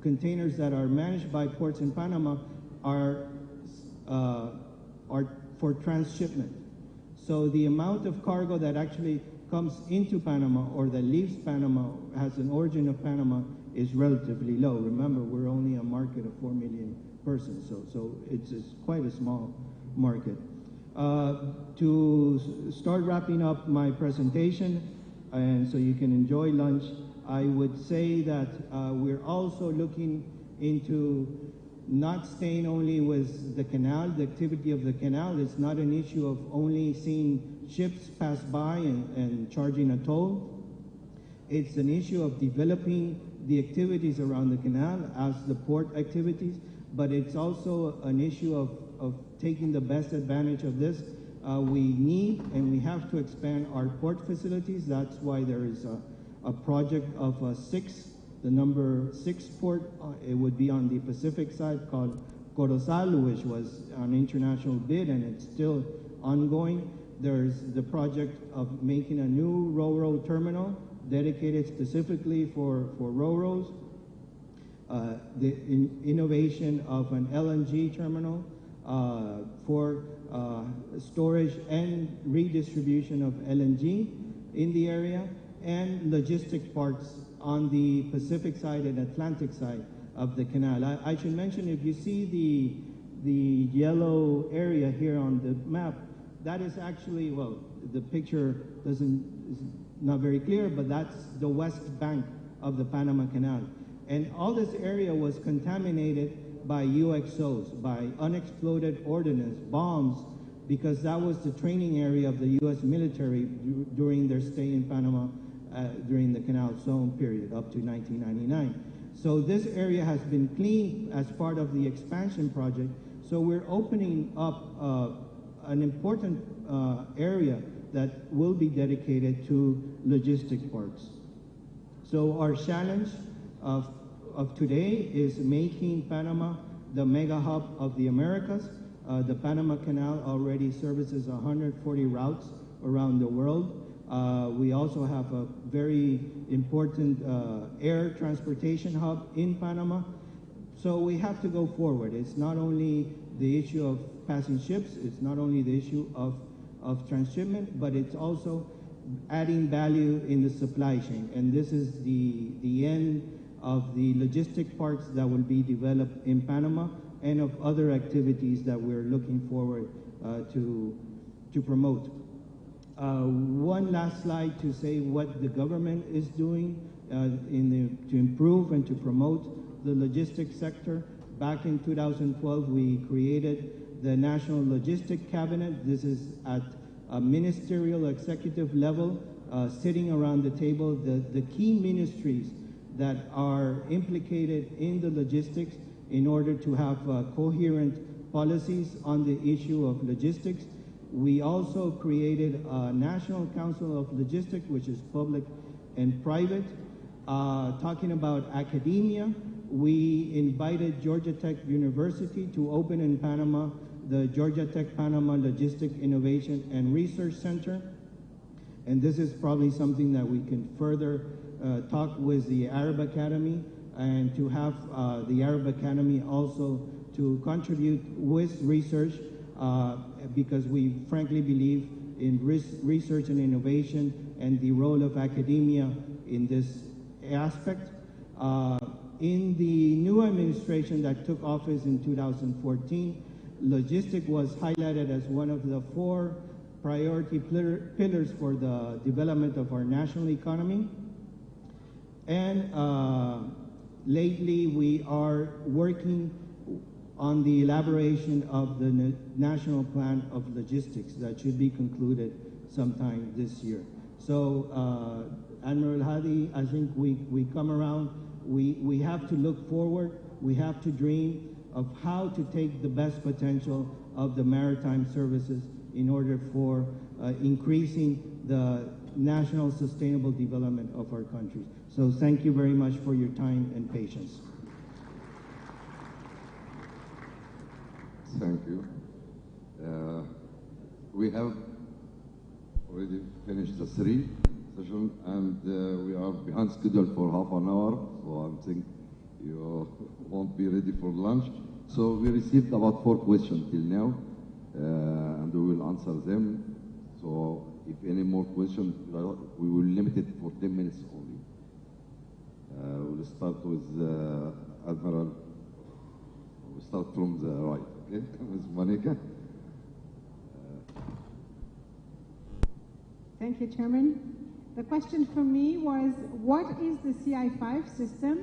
containers that are managed by ports in Panama are for transshipment. So the amount of cargo that actually comes into Panama or that leaves Panama, has an origin of Panama, is relatively low. Remember, we're only a market of 4 million persons, so it's quite a small market. To start wrapping up my presentation, and so you can enjoy lunch, I would say that we're also looking into not staying only with the canal, the activity of the canal. It's not an issue of only seeing ships pass by and charging a toll. It's an issue of developing the activities around the canal as the port activities, but it's also an issue of taking the best advantage of this. We need and we have to expand our port facilities. That's why there is a project of 6, the number 6 port. It would be on the Pacific side, called Corozal, which was an international bid and it's still ongoing. There's the project of making a new Ro-Ro terminal dedicated specifically for Ro-Ros. The innovation of an LNG terminal for storage and redistribution of LNG in the area, and logistic parks on the Pacific side and Atlantic side of the canal. I should mention, if you see the yellow area here on the map, that is actually, well, the picture is not very clear, but that's the west bank of the Panama Canal. And all this area was contaminated by UXOs, by unexploded ordnance, bombs, because that was the training area of the U.S. military during their stay in Panama during the Canal Zone period up to 1999. So this area has been cleaned as part of the expansion project. So we're opening up an important area that will be dedicated to logistic parks. So our challenge of today is making Panama the mega hub of the Americas. The Panama Canal already services 140 routes around the world. We also have a very important air transportation hub in Panama. So we have to go forward. It's not only the issue of passing ships, it's not only the issue of transshipment, but it's also adding value in the supply chain. And this is the end of the logistic parks that will be developed in Panama and of other activities that we're looking forward to promote. One last slide to say what the government is doing to improve and to promote the logistics sector. Back in 2012, we created the National Logistic Cabinet. This is at a ministerial executive level, sitting around the table, the key ministries that are implicated in the logistics in order to have coherent policies on the issue of logistics. We also created a National Council of Logistics, which is public and private. Talking about academia, we invited Georgia Tech University to open in Panama the Georgia Tech Panama Logistic Innovation and Research Center. And this is probably something that we can further talk with the Arab Academy, and to have the Arab Academy also to contribute with research, because we frankly believe in research and innovation and the role of academia in this aspect. In the new administration that took office in 2014, logistics was highlighted as one of the 4 priority pillars for the development of our national economy. And lately we are working on the elaboration of the National Plan of Logistics that should be concluded sometime this year. So Admiral Hadi, I think we come around, we have to look forward, we have to dream of how to take the best potential of the maritime services in order for increasing the national sustainable development of our country. So thank you very much for your time and patience. Thank you. We have already finished the 3 session, and we are behind schedule for half an hour, so I think you won't be ready for lunch. So we received about 4 questions till now, and we will answer them. So if any more questions, we will limit it for 10 minutes only. We'll start with Admiral. We'll start from the right, okay? With Monica. Thank you, Chairman. The question from me was, what is the CI5 system?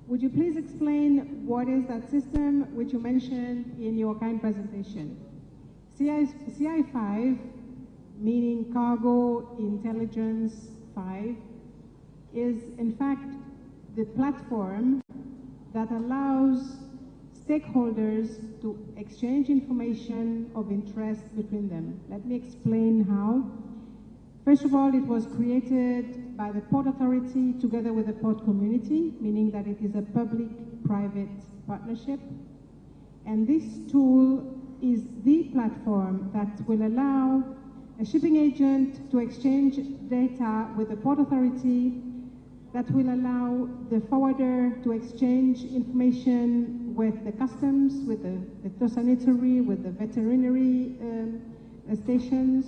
Would you please explain what is that system which you mentioned in your kind presentation? CI5, meaning Cargo Intelligence 5, is in fact the platform that allows stakeholders to exchange information of interest between them. Let me explain how. First of all, it was created by the Port Authority together with the port community, meaning that it is a public-private partnership. And this tool is the platform that will allow a shipping agent to exchange data with the Port Authority, that will allow the forwarder to exchange information with the customs, with the veterinary, with the veterinary stations,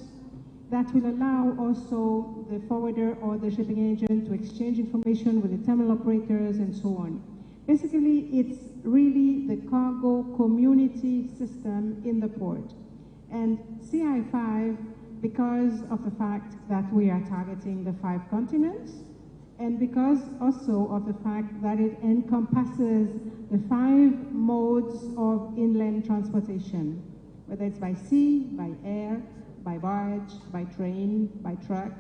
that will allow also the forwarder or the shipping agent to exchange information with the terminal operators and so on. Basically, it's really the cargo community system in the port. And CI5, because of the fact that we are targeting the 5 continents, and because also of the fact that it encompasses the 5 modes of inland transportation, whether it's by sea, by air, by barge, by train, by truck,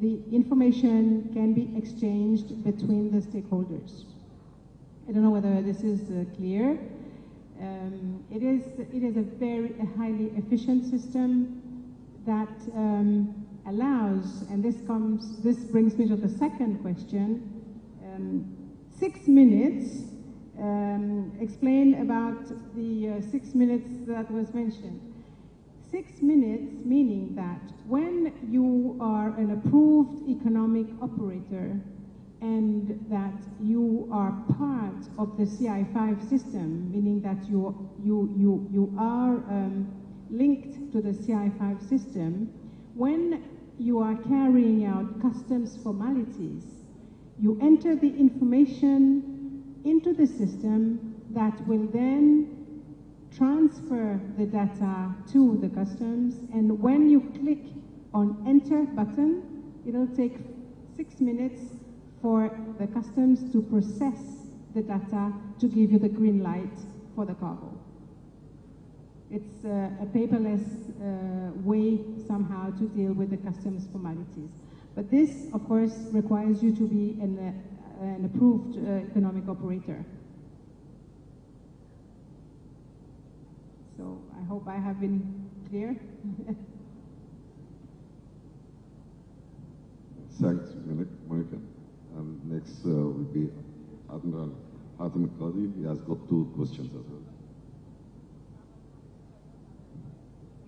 the information can be exchanged between the stakeholders. I don't know whether this is clear. It is a highly efficient system that allows, and this brings me to the second question, 6 minutes. Explain about the 6 minutes that was mentioned. 6 minutes, meaning that when you are an approved economic operator and that you are part of the CI5 system, meaning that you are linked to the CI5 system, when you are carrying out customs formalities, you enter the information into the system that will then transfer the data to the customs, and when you click on enter button, it'll take 6 minutes for the customs to process the data to give you the green light for the cargo. It's a paperless way somehow to deal with the customs formalities. But this, of course, requires you to be an approved economic operator. So I hope I have been clear. Thanks, Monica. Next will be Admiral Hatem Qadi. He has got 2 questions as well.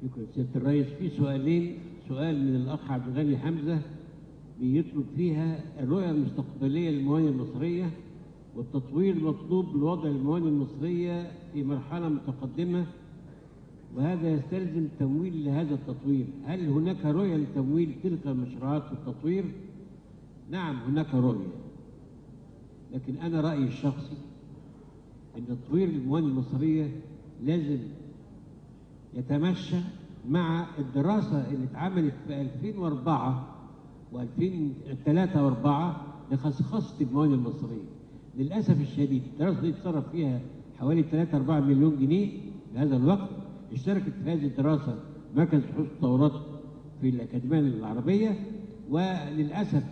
شكرا سيادة الرئيس. في سؤالين، سؤال من الأخ عبد الغني حمزة بيطلب فيها الرؤية المستقبلية للموانئ المصرية والتطوير المطلوب لوضع الموانئ المصرية في مرحلة متقدمة، وهذا يستلزم تمويل لهذا التطوير. هل هناك رؤية لتمويل تلك المشروعات والتطوير؟ نعم هناك رؤية، لكن أنا رأيي الشخصي أن تطوير الموانئ المصرية لازم يتمشى مع الدراسة اللي اتعملت في 2004 و2003 و4 لخصخصة الموانئ المصرية. للأسف الشديد الدراسة دي اتصرف فيها حوالي 3-4 مليون جنيه في هذا الوقت. اشتركت في هذه الدراسة مركز بحوث التطورات في الأكاديمية العربية، وللأسف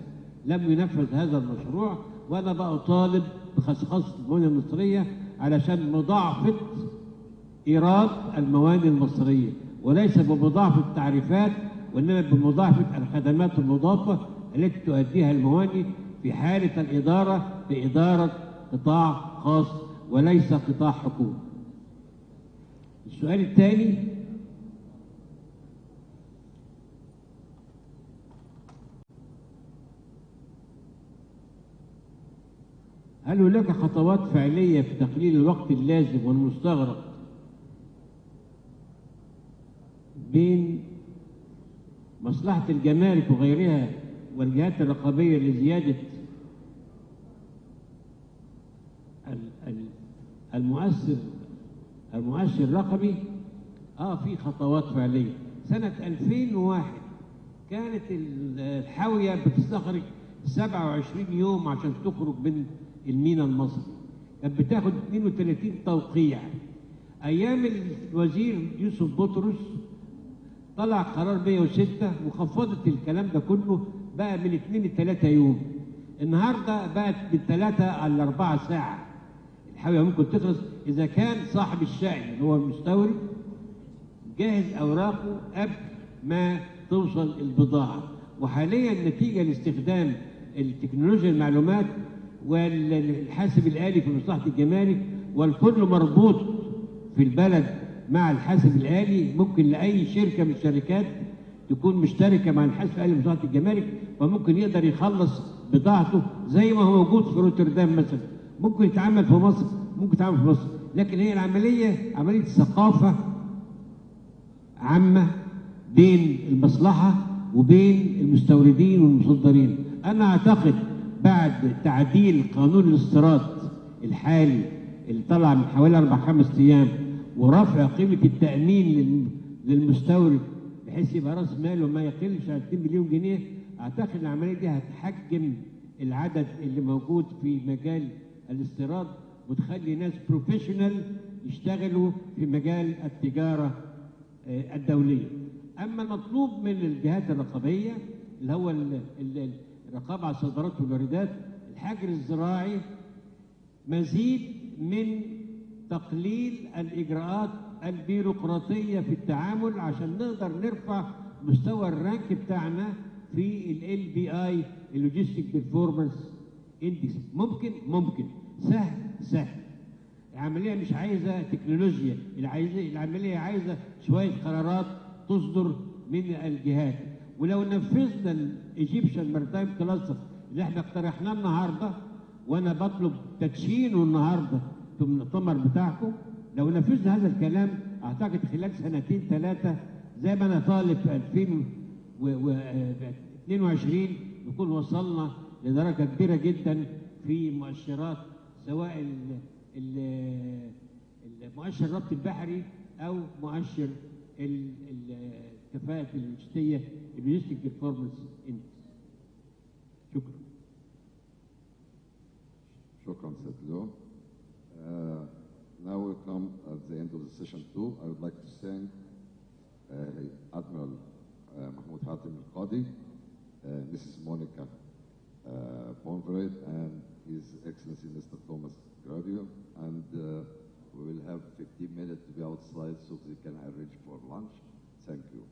لم ينفذ هذا المشروع، وأنا بقى أطالب بخصخصة الموانئ المصرية علشان مضاعفة إيراد الموانئ المصرية، وليس بمضاعفة التعريفات وإنما بمضاعفة الخدمات المضافة التي تؤديها الموانئ في حالة الإدارة بإدارة قطاع خاص وليس قطاع حكومي. السؤال الثاني هل هناك خطوات فعلية في تقليل الوقت اللازم والمستغرق بين مصلحة الجمارك وغيرها والجهات الرقابية لزيادة المؤشر الرقمي؟ في خطوات فعلية. سنة 2001 كانت الحاوية بتستغرق 27 يوم عشان تخرج من الميناء المصري، كانت بتاخد 32 توقيع. أيام الوزير يوسف بطرس طلع قرار 106 وخفضت الكلام ده كله، بقى من 2 ل 3 يوم. النهارده بقت من 3 ل 4 ساعة الحاوية ممكن تخلص إذا كان صاحب الشأن اللي هو المستورد جاهز أوراقه قبل ما توصل البضاعة. وحاليا نتيجة لاستخدام التكنولوجيا المعلومات والحاسب الآلي في مصلحة الجمارك، والكل مربوط في البلد مع الحاسب الآلي، ممكن لأي شركة من الشركات تكون مشتركة مع الحاسب الآلي في مصلحة الجمارك، فممكن يقدر يخلص بضاعته زي ما هو موجود في روتردام مثلا. ممكن يتعامل في مصر، ممكن يتعامل في مصر، لكن هي العملية عملية ثقافة عامة بين المصلحة وبين المستوردين والمصدرين. أنا أعتقد بعد تعديل قانون الاستيراد الحالي اللي طلع من حوالي 4-5 أيام ورفع قيمة التأمين للمستورد بحيث يبقى رأس ماله ما يقلش عن 2 مليون جنيه، أعتقد العملية دي هتحجم العدد اللي موجود في مجال الاستيراد وتخلي ناس بروفيشنال يشتغلوا في مجال التجارة الدولية. أما المطلوب من الجهات الرقابية اللي هو الرقابة على الصادرات والواردات، الحجر الزراعي مزيد من تقليل الإجراءات البيروقراطية في التعامل عشان نقدر نرفع مستوى الرانك بتاعنا في LBI Logistic Performance Index. ممكن سهل. العملية مش عايزة تكنولوجيا، العملية عايزة شوية قرارات تصدر من الجهات. ولو نفذنا الإيجيبشن ماريتايم كلاستر اللي احنا اقترحناه النهارده، وانا بطلب تدشينه النهارده في المؤتمر بتاعكم، لو نفذنا هذا الكلام اعتقد خلال 2-3 زي ما انا طالب في 2022 نكون وصلنا لدرجة كبيرة جدا في مؤشرات، سواء مؤشر الربط البحري أو مؤشر الكفاءة اللوجستية Logistic Performance Index. شكرا سيد لو. Now we come at the end of the session 2. I would like to thank Admiral Mahmoud Hatim Al-Qadi, Mrs. Monica Bonvered, and His Excellency Mr. Thomas Gravier, and we will have 15 minutes to be outside so they can arrange for lunch. Thank you.